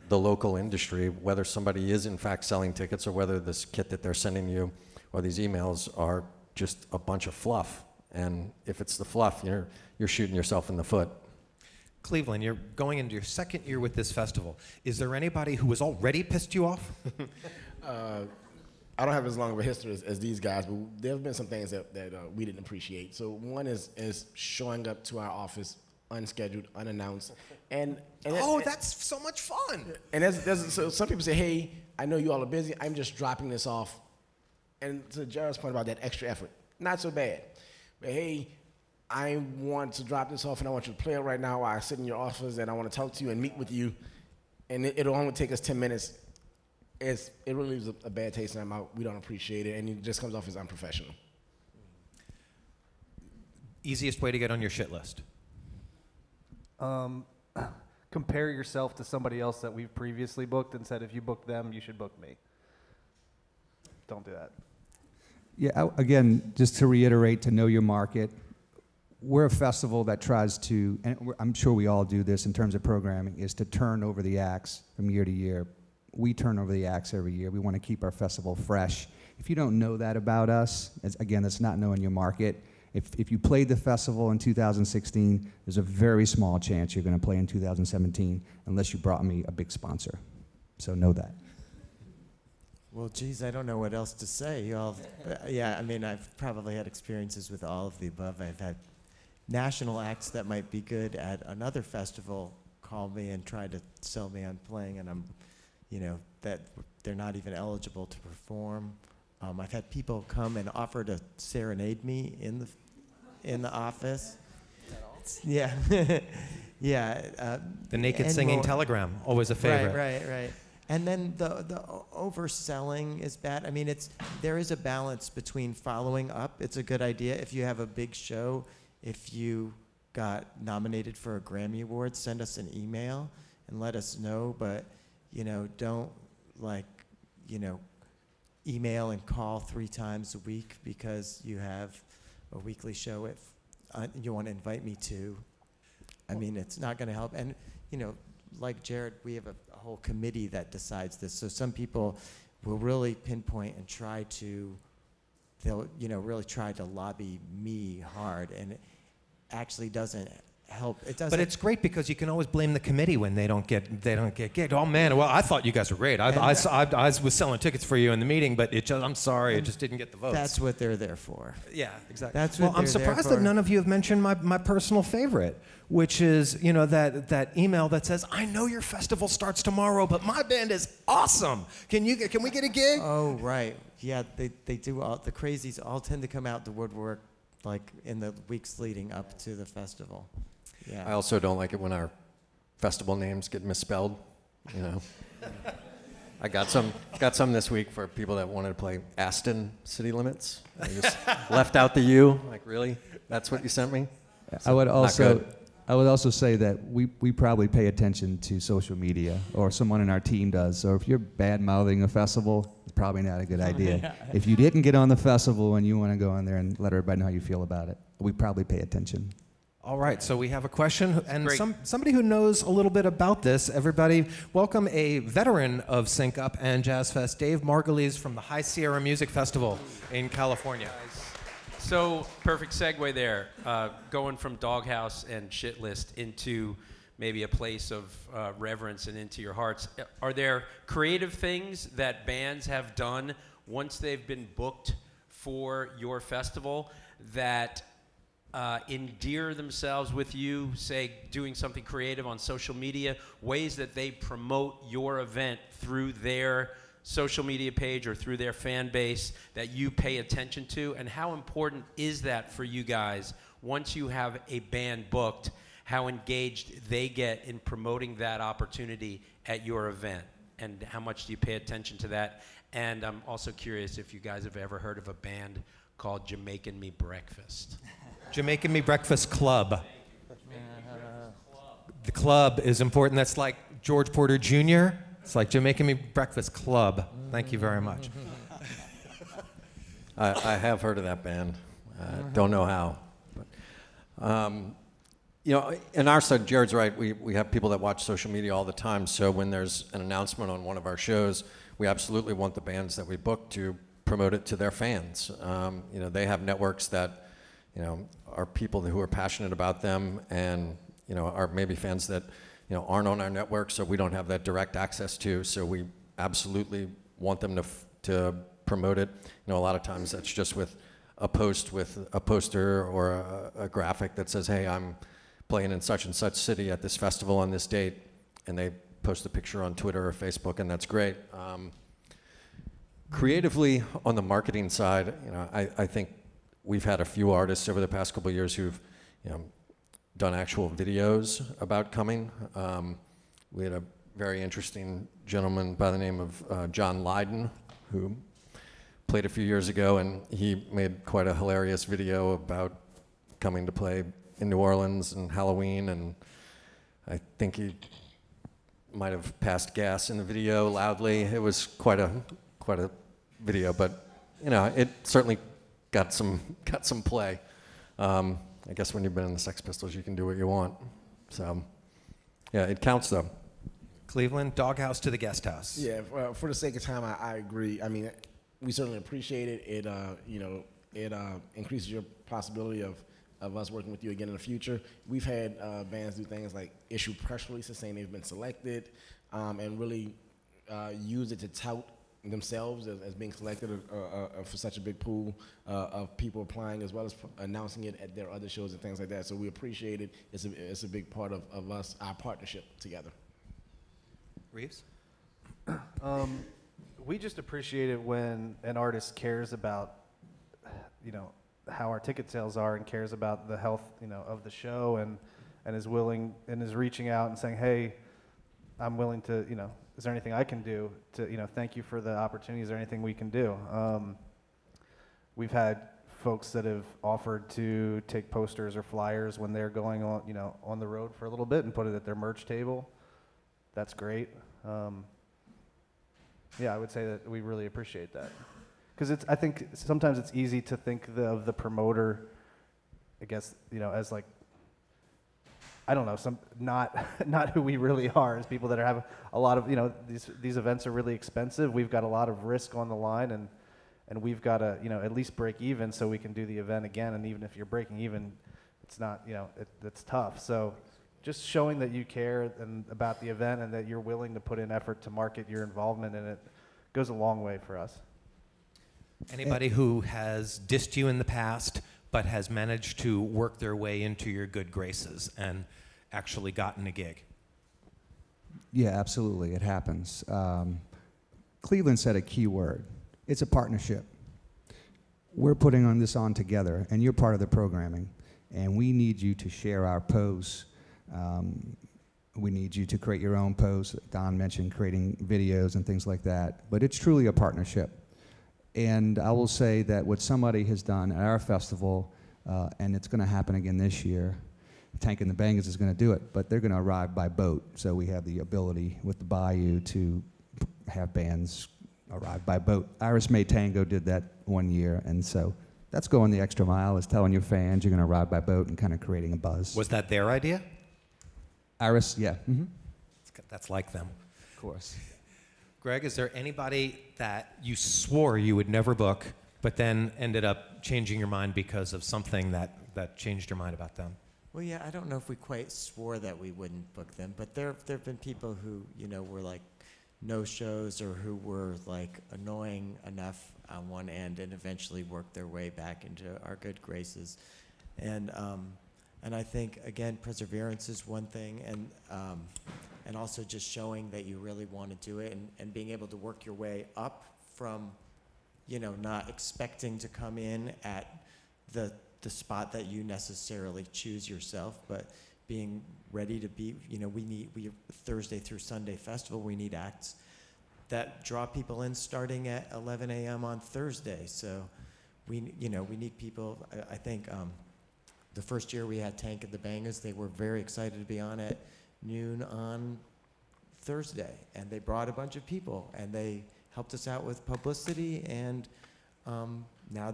the local industry, whether somebody is in fact selling tickets or whether this kit that they're sending you or these emails are just a bunch of fluff. And if it's the fluff, you're shooting yourself in the foot. Cleveland, you're going into your second year with this festival. Is there anybody who has already pissed you off? I don't have as long of a history as these guys, but there have been some things that we didn't appreciate. So one is showing up to our office unscheduled, unannounced, and that's so much fun. And so some people say, hey, I know you all are busy. I'm just dropping this off. And to Jared's point about that extra effort, not so bad. But hey, I want to drop this off and I want you to play it right now while I sit in your office and I want to talk to you and meet with you. And it'll only take us 10 minutes. It really leaves a bad taste in our mouth. We don't appreciate it, and it just comes off as unprofessional. Easiest way to get on your shit list? Compare yourself to somebody else that we've previously booked and said, if you book them, you should book me. Don't do that. Yeah, again, just to reiterate, to know your market, we're a festival that tries to, and I'm sure we all do this in terms of programming, is to turn over the acts from year to year. We turn over the acts every year. We want to keep our festival fresh. If you don't know that about us, again, that's not knowing your market. If you played the festival in 2016, there's a very small chance you're going to play in 2017 unless you brought me a big sponsor. So know that. Well, geez, I don't know what else to say. Y'all, yeah, I mean, I've probably had experiences with all of the above. I've had national acts that might be good at another festival call me and try to sell me on playing, and I'm, that they're not even eligible to perform. I've had people come and offer to serenade me in the office. Yeah, yeah. The naked singing telegram, always a favorite. Right. And then the overselling is bad. I mean, there is a balance between following up. It's a good idea if you have a big show. If you got nominated for a Grammy Award, send us an email and let us know. But don't email and call 3 times a week because you have a weekly show you want to invite me to. I mean, it's not going to help. And like Jared, we have a whole committee that decides this. So some people will really pinpoint and they'll really try to lobby me hard, and it actually doesn't help. It doesn't. But it's great because you can always blame the committee when they don't get gigged. Oh man, well I thought you guys were great. I was selling tickets for you in the meeting, but I'm sorry, it just didn't get the votes. That's what they're there for. Yeah, exactly. That's what I'm surprised that none of you have mentioned my personal favorite, which is that email that says, I know your festival starts tomorrow, but my band is awesome. Can we get a gig? Oh right, yeah. They do. The crazies all tend to come out the woodwork like in the weeks leading up to the festival. Yeah. I also don't like it when our festival names get misspelled. I got some this week for people that wanted to play Aston City Limits. I just left out the U. Like, really? That's what you sent me? So, I would also say that we probably pay attention to social media, or someone in our team does. So if you're bad-mouthing a festival, it's probably not a good idea. Yeah. If you didn't get on the festival and you want to go on there and let everybody know how you feel about it, we probably pay attention. All right, so we have a question, and somebody who knows a little bit about this. Everybody, welcome a veteran of Sync Up and Jazz Fest, Dave Margulies from the High Sierra Music Festival in California. So, perfect segue there, going from Doghouse and Shit List into maybe a place of reverence and into your hearts. Are there creative things that bands have done once they've been booked for your festival that endear themselves with you, say doing something creative on social media, ways that they promote your event through their social media page or through their fan base that you pay attention to? And how important is that for you guys once you have a band booked, how engaged they get in promoting that opportunity at your event? And how much do you pay attention to that? And I'm also curious if you guys have ever heard of a band called Jamaican Me Breakfast. Jamaican Me Breakfast Club. The club is important. That's like George Porter Jr. It's like Jamaican Me Breakfast Club. Thank you very much. I have heard of that band. Don't know how. But, You know, in our side, Jared's right. We have people that watch social media all the time. So when there's an announcement on one of our shows, we absolutely want the bands that we book to promote it to their fans. You know, they have networks that, you know, are people who are passionate about them, and you know, are maybe fans that, you know, aren't on our network, so we don't have that direct access to. So we absolutely want them to promote it. You know, a lot of times that's just with a post with a poster or a graphic that says, "Hey, I'm playing in such and such city at this festival on this date," and they post a picture on Twitter or Facebook, and that's great. Creatively, on the marketing side, you know, I think we've had a few artists over the past couple of years who've, you know, done actual videos about coming. We had a very interesting gentleman by the name of John Lydon, who played a few years ago, and he made quite a hilarious video about coming to play in New Orleans and Halloween, and I think he might have passed gas in the video loudly. It was quite a video, but you know, it certainly got some play. I guess when you've been in the Sex Pistols, you can do what you want. So yeah, it counts though. Cleveland, doghouse to the guest house. Yeah, for the sake of time, I agree. I mean, we certainly appreciate it. It you know, it increases your possibility of us working with you again in the future. We've had bands do things like issue press releases saying they've been selected, and really use it to tout themselves as being selected for such a big pool of people applying, as well as announcing it at their other shows and things like that. So we appreciate it. It's a big part of us, our partnership together. Reeves? We just appreciate it when an artist cares about, you know, how our ticket sales are, and cares about the health, you know, of the show, and is willing and is reaching out and saying, hey, I'm willing to, you know, is there anything I can do to, you know, thank you for the opportunity. Is there anything we can do? We've had folks that have offered to take posters or flyers when they're going on, you know, on the road for a little bit and put it at their merch table. That's great. Yeah, I would say that we really appreciate that. Because I think sometimes it's easy to think of the promoter, I guess, you know, as like, I don't know, not who we really are, as people that have a lot of, you know, these events are really expensive. We've got a lot of risk on the line, and we've got to, you know, at least break even so we can do the event again. And even if you're breaking even, it's not, you know, it's tough. So just showing that you care and about the event, and that you're willing to put in effort to market your involvement in it, goes a long way for us. Anybody who has dissed you in the past but has managed to work their way into your good graces and actually gotten a gig? Yeah, absolutely. It happens. Cleveland said a key word. It's a partnership. We're putting this on together, and you're part of the programming, and we need you to share our posts. We need you to create your own posts. Don mentioned creating videos and things like that, but it's truly a partnership. And I will say that what somebody has done at our festival, and it's going to happen again this year, Tank and the Bangers is going to do it, but they're going to arrive by boat. So we have the ability with the Bayou to have bands arrive by boat. Iris May Tango did that one year, and so that's going the extra mile, is telling your fans you're going to arrive by boat and kind of creating a buzz. Was that their idea? Iris, yeah. Mm-hmm. That's like them. Of course. Greg, is there anybody that you swore you would never book, but then ended up changing your mind because of something that changed your mind about them? Well, yeah, I don't know if we quite swore that we wouldn't book them, but there have been people who, you know, were like no-shows, or who were like annoying enough on one end, and eventually worked their way back into our good graces. And I think, again, perseverance is one thing, and also just showing that you really want to do it, and being able to work your way up from, you know, not expecting to come in at the spot that you necessarily choose yourself, but being ready to be, you know, we Thursday through Sunday festival, we need acts that draw people in starting at 11 a.m. on Thursday. So we need people. I think the first year we had Tank and the Bangers, they were very excited to be on at noon on Thursday, and they brought a bunch of people, and they helped us out with publicity, and now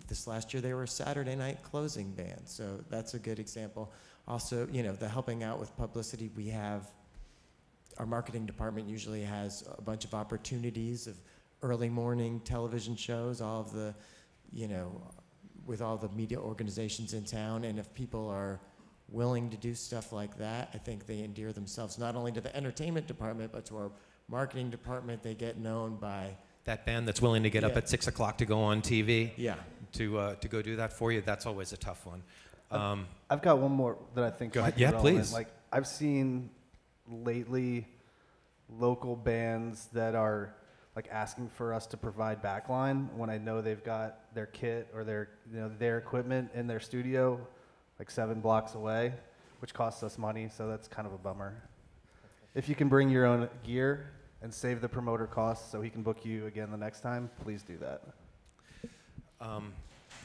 this last year they were a Saturday night closing band, so that's a good example. Also, you know, the helping out with publicity, we have, our marketing department usually has a bunch of opportunities of early morning television shows, all of the, you know, with all the media organizations in town, and if people are willing to do stuff like that, I think they endear themselves not only to the entertainment department, but to our marketing department. They get known by That band that's willing to get up Yeah. at 6 o'clock to go on TV yeah. to go do that for you, that's always a tough one. I've got one more that I think Go might ahead. be Yeah, relevant. please. Like, I've seen lately local bands that are like asking for us to provide backline when I know they've got their kit or their equipment in their studio like 7 blocks away, which costs us money, so that's kind of a bummer. If you can bring your own gear and save the promoter costs so he can book you again the next time, please do that.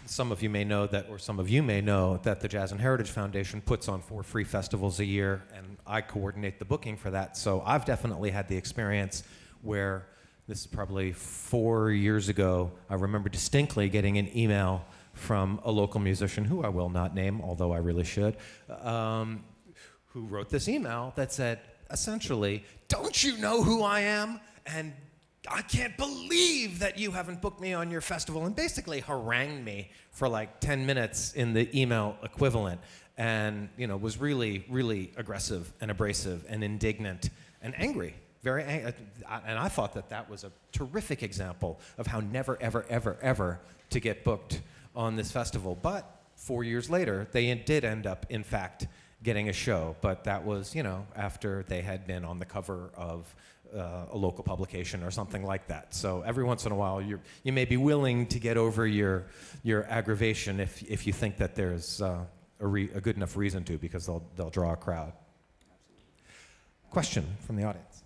Some of you may know that, or some of you may know that the Jazz and Heritage Foundation puts on 4 free festivals a year, and I coordinate the booking for that. So I've definitely had the experience where, this is probably 4 years ago, I remember distinctly getting an email from a local musician, who I will not name, although I really should, who wrote this email that said, essentially, "Don't you know who I am? And I can't believe that you haven't booked me on your festival," and basically harangued me for like 10 minutes in the email equivalent, and was really, really aggressive and abrasive and indignant and angry, and I thought that was a terrific example of how never, ever, ever, ever to get booked on this festival. But 4 years later, they did end up, in fact, getting a show, but that was, after they had been on the cover of a local publication or something like that. So every once in a while, you may be willing to get over your aggravation if you think that there's a good enough reason to, because they'll draw a crowd. Question from the audience.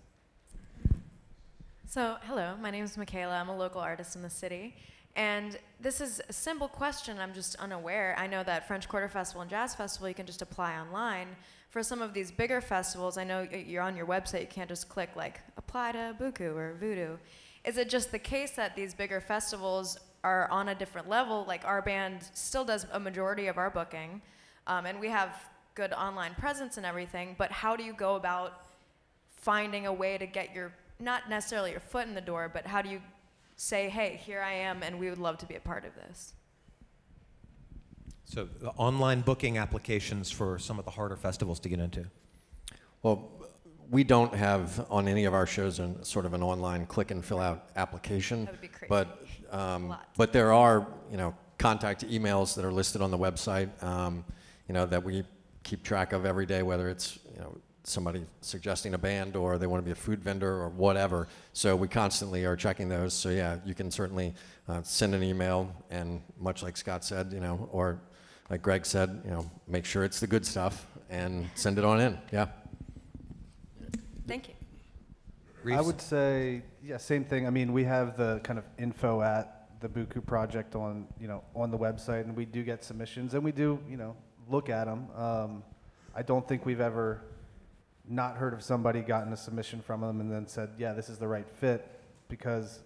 So, hello, my name is Michaela. I'm a local artist in the city. And this is a simple question. I'm just unaware. I know that French Quarter Festival and Jazz Festival, you can just apply online. For some of these bigger festivals, I know you're on your website, you can't just click like apply to Buku or Voodoo. Is it just the case that these bigger festivals are on a different level? Like, our band still does a majority of our booking, and we have good online presence and everything, but how do you go about finding a way to get not necessarily your foot in the door, but how do you say, hey, here I am, and we would love to be a part of this? So the online booking applications for some of the harder festivals to get into. Well, we don't have on any of our shows sort of an online click and fill out application. That would be crazy. But there are contact emails that are listed on the website that we keep track of every day, whether it's somebody suggesting a band or they want to be a food vendor or whatever. So we constantly are checking those. So yeah, you can certainly send an email, and much like Scott said, or like Greg said, make sure it's the good stuff and send it on in. Yeah. Thank you. Reeves? I would say, yeah, same thing. I mean, we have the kind of info at the Buku project on the website, and we do get submissions, and we do, look at them. I don't think we've ever not heard of somebody gotten a submission from them and then said, yeah, this is the right fit, because,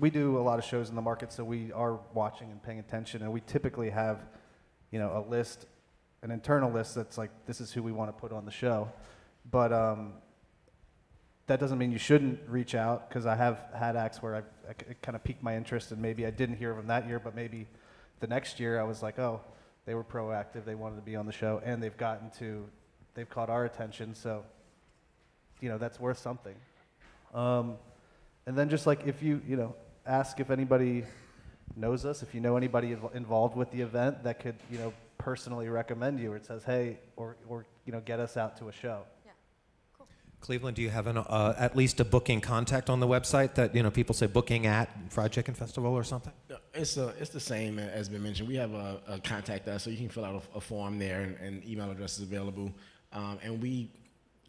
we do a lot of shows in the market, so we are watching and paying attention, and we typically have, a list, an internal list that's like, this is who we want to put on the show. But that doesn't mean you shouldn't reach out, because I have had acts where it kind of piqued my interest, and maybe I didn't hear of them that year, but maybe the next year I was like, oh, they were proactive, they wanted to be on the show, and they've caught our attention, so, that's worth something. And then just like if you ask if anybody knows us, if you know anybody involved with the event that could, personally recommend you, or it says, hey, or get us out to a show. Yeah, cool. Cleveland, do you have at least a booking contact on the website that people say booking at Fried Chicken Festival or something? It's the same as been mentioned. We have a contact us, so you can fill out a form there, and email address is available, and we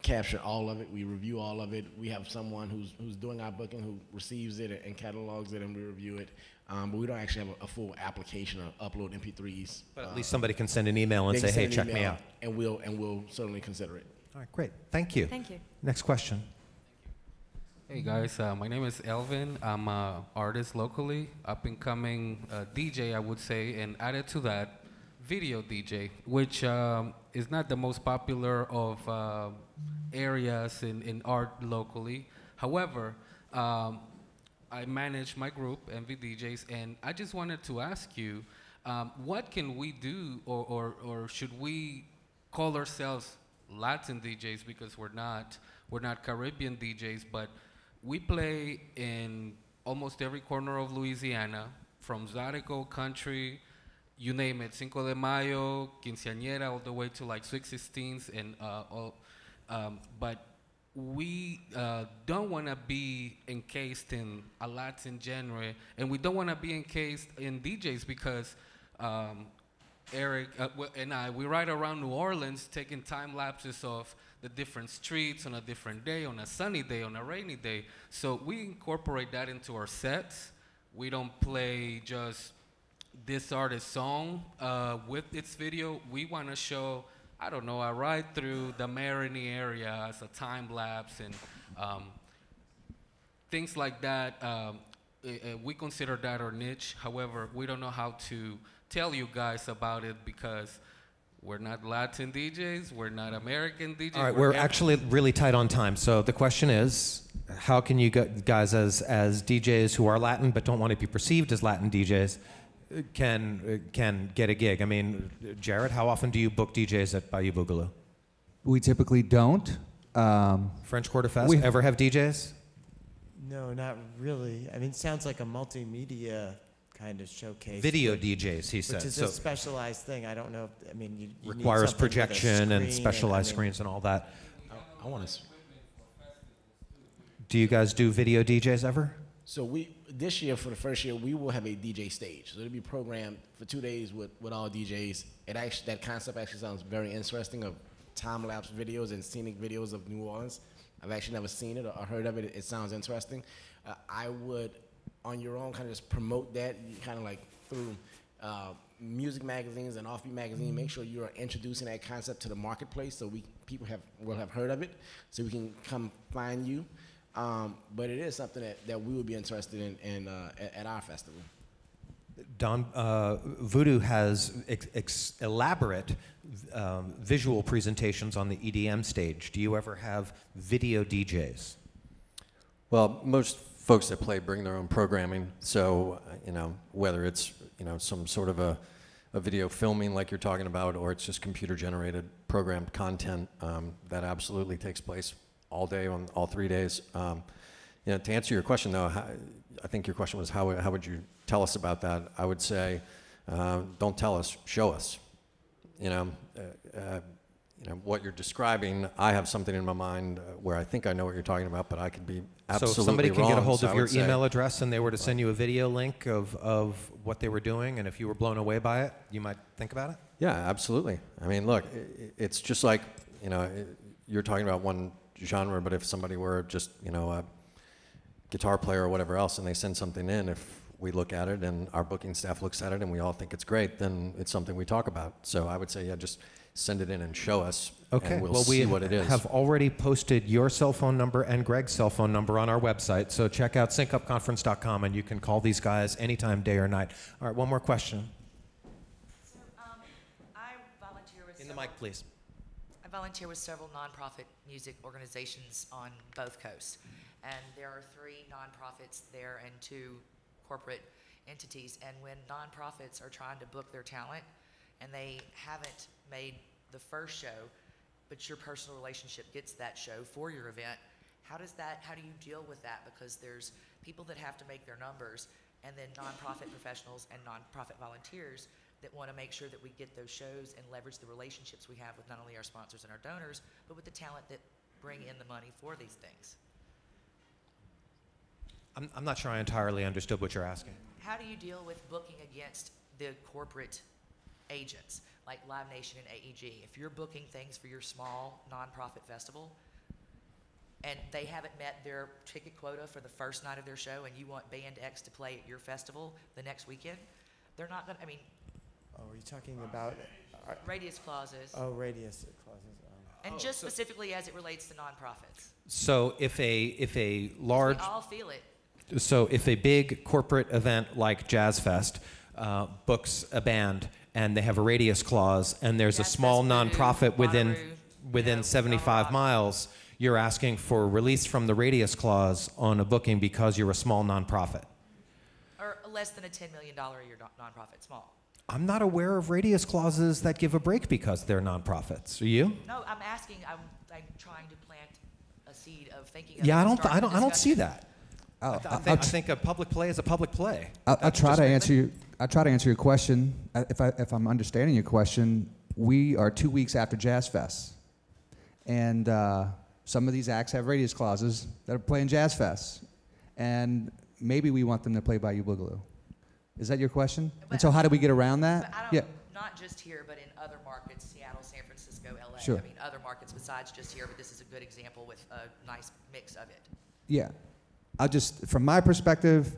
capture all of it. We review all of it. We have someone who's doing our booking, who receives it and catalogs it, and we review it. But we don't actually have a full application or upload MP3s. But at least somebody can send an email and say, hey, check me out. And we'll certainly consider it. All right, great. Thank you. Thank you. Next question. Hey guys, my name is Elvin. I'm an artist locally, up and coming DJ, I would say, and added to that, video DJ, which is not the most popular of areas in art locally. However, I manage my group, MV DJs, and I just wanted to ask you, what can we do, or should we call ourselves Latin DJs, because we're not Caribbean DJs, but we play in almost every corner of Louisiana, from Zydeco, country, you name it, Cinco de Mayo, quinceañera, all the way to like Sweet 16s, and but we don't want to be encased in a Latin genre, and we don't want to be encased in DJs because Eric and I, we ride around New Orleans taking time lapses of the different streets on a different day, on a sunny day, on a rainy day. So we incorporate that into our sets. We don't play just this artist's song with its video. We want to show, I don't know, a ride through the Marigny area as a time lapse and things like that. We consider that our niche. However, we don't know how to tell you guys about it because we're not Latin DJs, we're not American DJs. All right, we're actually really tight on time. So the question is, how can you guys as DJs who are Latin but don't want to be perceived as Latin DJs can get a gig? I mean, Jared, how often do you book DJs at Bayou Boogaloo? We typically don't. French Quarter Fest, ever have DJs? No, not really. I mean, it sounds like a multimedia kind of showcase. Video DJs, he said. Which is a specialized thing. I don't know. I mean, you requires need projection and specialized screens and all that. I want to. Do you guys do video DJs ever? So this year, for the first year, we will have a DJ stage. So it'll be programmed for 2 days with all DJs. That concept actually sounds very interesting, of time-lapse videos and scenic videos of New Orleans. I've actually never seen it or heard of it. It sounds interesting. I would, on your own, kind of just promote that, kind of like through music magazines and offbeat magazine. Make sure you are introducing that concept to the marketplace so people will have heard of it, so we can come find you. But it is something that we would be interested in at our festival. Don, Voodoo has elaborate visual presentations on the EDM stage. Do you ever have video DJs? Well, most folks that play bring their own programming, so whether it's some sort of a video filming like you're talking about, or it's just computer-generated programmed content, that absolutely takes place all day on all 3 days. To answer your question, though, I think your question was how would you tell us about that? I would say, don't tell us, show us. What you're describing, I have something in my mind where I think I know what you're talking about, but I could be absolutely wrong. So if somebody can get a hold of your email address and they were to send you a video link of what they were doing, and if you were blown away by it, you might think about it? Yeah, absolutely. I mean, look, it's just like, you're talking about one genre, but if somebody were just, a guitar player or whatever else, and they send something in, if we look at it and our booking staff looks at it and we all think it's great, then it's something we talk about. So I would say, yeah, just send it in and show us, and we'll see what it is. We have already posted your cell phone number and Greg's cell phone number on our website, so check out syncupconference.com and you can call these guys anytime, day or night. All right, one more question. So, I volunteer with In the mic, please. I volunteer with several nonprofit music organizations on both coasts, and there are 3 nonprofits there and 2 corporate entities. And when nonprofits are trying to book their talent and they haven't made the first show, but your personal relationship gets that show for your event, how do you deal with that? Because there's people that have to make their numbers, and then nonprofit professionals and nonprofit volunteers that want to make sure that we get those shows and leverage the relationships we have with not only our sponsors and our donors, but with the talent that bring in the money for these things. I'm not sure I entirely understood what you're asking. How do you deal with booking against the corporate agents like Live Nation and AEG? If you're booking things for your small nonprofit festival and they haven't met their ticket quota for the first night of their show, and you want band X to play at your festival the next weekend, they're not going to, Oh, are you talking about? radius clauses. Oh, radius clauses. And just specifically as it relates to nonprofits. So if a large, We all feel it. so if a big corporate event like Jazz Fest books a band and they have a radius clause and there's a Jazz small Fest, Voodoo, nonprofit within Bonnaroo, 75 miles, you're asking for release from the radius clause on a booking because you're a small nonprofit. Or less than a $10 million a year nonprofit, small. I'm not aware of radius clauses that give a break because they're nonprofits. Are you? No, I'm asking, I'm trying to plant a seed of thinking. Yeah, of I don't see that. I'll I think a public play is a public play. I'll try to answer you. I'll try to answer your question. If I'm understanding your question, we are 2 weeks after Jazz Fest, and some of these acts have radius clauses that are playing Jazz Fest, and maybe we want them to play Bayou Boogaloo. Is that your question? And so how do we get around that? But I don't, not just here, but in other markets, Seattle, San Francisco, LA. Sure. I mean, other markets besides just here, but this is a good example with a nice mix of it. Yeah. I'll just, from my perspective,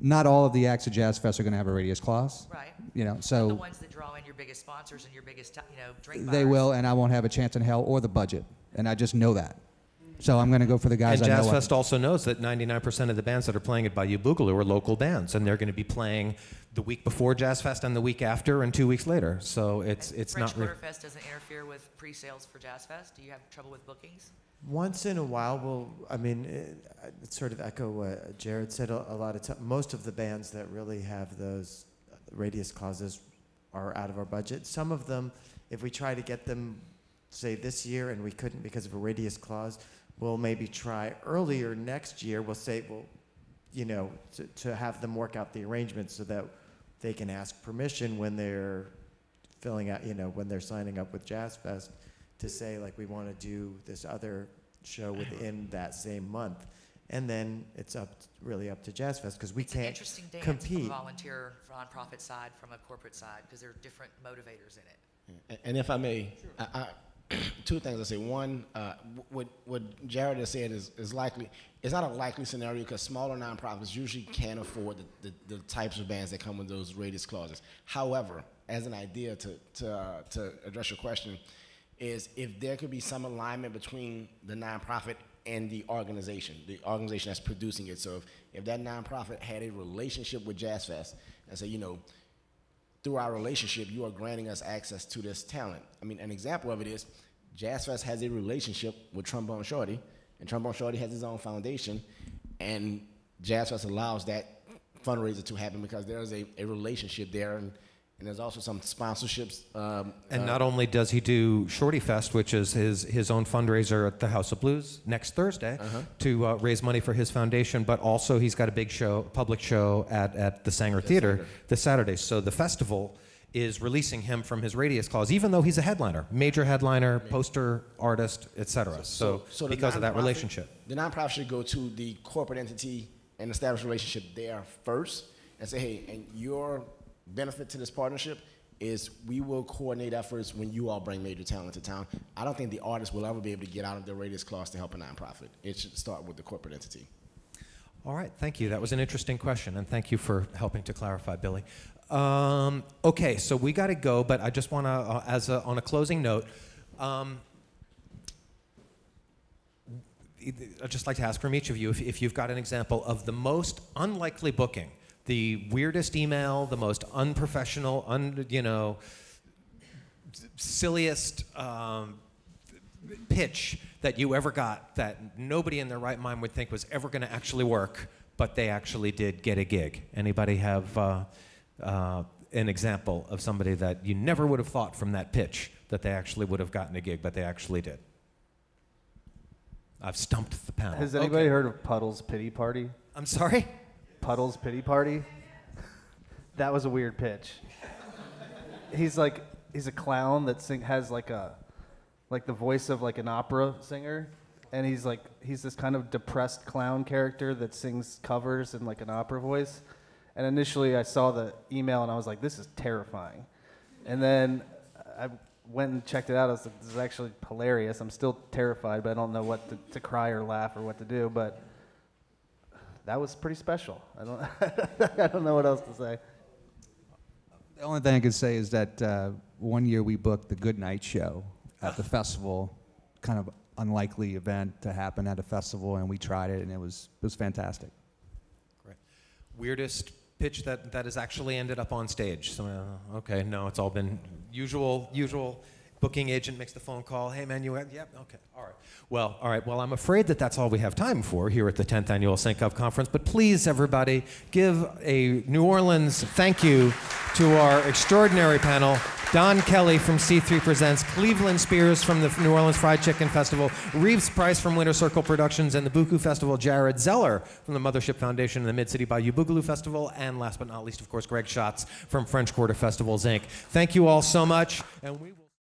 not all of the acts at Jazz Fest are going to have a radius clause. Right. You know, The so ones that draw in your biggest sponsors and your biggest, drink they buyers. will, and I won't have a chance in hell or the budget, and I just know that. So I'm going to go for the guys And I know. Jazz Fest also knows that 99% of the bands that are playing at Bayou Boogaloo are local bands, and they're going to be playing the week before Jazz Fest and the week after and 2 weeks later. So it's French not. Quarter Fest doesn't interfere with pre-sales for Jazz Fest. Do you have trouble with bookings? Once in a while, it's sort of echo what Jared said. A lot of most of the bands that really have those radius clauses are out of our budget. Some of them, if we try to get them, say this year, and we couldn't because of a radius clause, we'll maybe try earlier next year. We'll say, to have them work out the arrangements so that they can ask permission when they're filling out, when they're signing up with Jazz Fest, to say, like, we want to do this other show within that same month. And then it's really up to Jazz Fest, because we It's an can't interesting dance compete. from a volunteer nonprofit side, from a corporate side, because there are different motivators in it. And if I may, two things I say. One, what Jared has said is likely. It's not a likely scenario because smaller nonprofits usually can't afford the types of bands that come with those radius clauses. However, as an idea to address your question, is if there could be some alignment between the nonprofit and the organization that's producing it. So if that nonprofit had a relationship with Jazz Fest and say, through our relationship, you are granting us access to this talent. I mean, an example of it is Jazz Fest has a relationship with Trombone Shorty, and Trombone Shorty has his own foundation, and Jazz Fest allows that fundraiser to happen because there's a relationship there, and there's also some sponsorships. And not only does he do Shorty Fest, which is his own fundraiser at the House of Blues next Thursday to raise money for his foundation, but also he's got a big show, public show at the Sanger Theater this Saturday. So the festival is releasing him from his radius clause, even though he's a headliner, major headliner, poster artist, etc. So because of that relationship. The nonprofit should go to the corporate entity and establish a relationship there first and say, hey, and your benefit to this partnership is we will coordinate efforts when you all bring major talent to town. I don't think the artist will ever be able to get out of their radius clause to help a nonprofit. It should start with the corporate entity. All right, thank you. That was an interesting question, and thank you for helping to clarify, Billy. Okay, so we got to go, but I just want to, on a closing note, I'd just like to ask from each of you if you've got an example of the most unlikely booking, the weirdest email, the most unprofessional, silliest pitch that you ever got that nobody in their right mind would think was ever going to actually work, but they actually did get a gig. Anybody have an example of somebody that you never would have thought from that pitch that they actually would have gotten a gig, but they actually did? I've stumped the panel. Has anybody heard of Puddle's Pity Party? I'm sorry? Puddle's Pity Party? That was a weird pitch. He's a clown that has like the voice of like an opera singer, and he's this kind of depressed clown character that sings covers in like an opera voice. And initially I saw the email and I was like, this is terrifying. And then I went and checked it out. I was like, this is actually hilarious. I'm still terrified, but I don't know what to cry or laugh or what to do. But that was pretty special. I don't know what else to say. The only thing I could say is that one year we booked the Good Night Show at the festival, kind of unlikely event to happen at a festival, and we tried it, and it was fantastic. Great. Weirdest pitch that has actually ended up on stage. So, okay, no, it's all been usual. Booking agent makes the phone call. Hey, man, yep, okay, all right. Well, I'm afraid that's all we have time for here at the 10th Annual Sync Up Conference. But please, everybody, give a New Orleans thank you to our extraordinary panel. Don Kelly from C3 Presents, Cleveland Spears from the New Orleans Fried Chicken Festival, Reeves Price from Winter Circle Productions and the Buku Festival, Jared Zeller from the Mothership Foundation and the Mid-City Bayou Boogaloo Festival, and last but not least, of course, Greg Schatz from French Quarter Festivals, Inc. Thank you all so much, and we will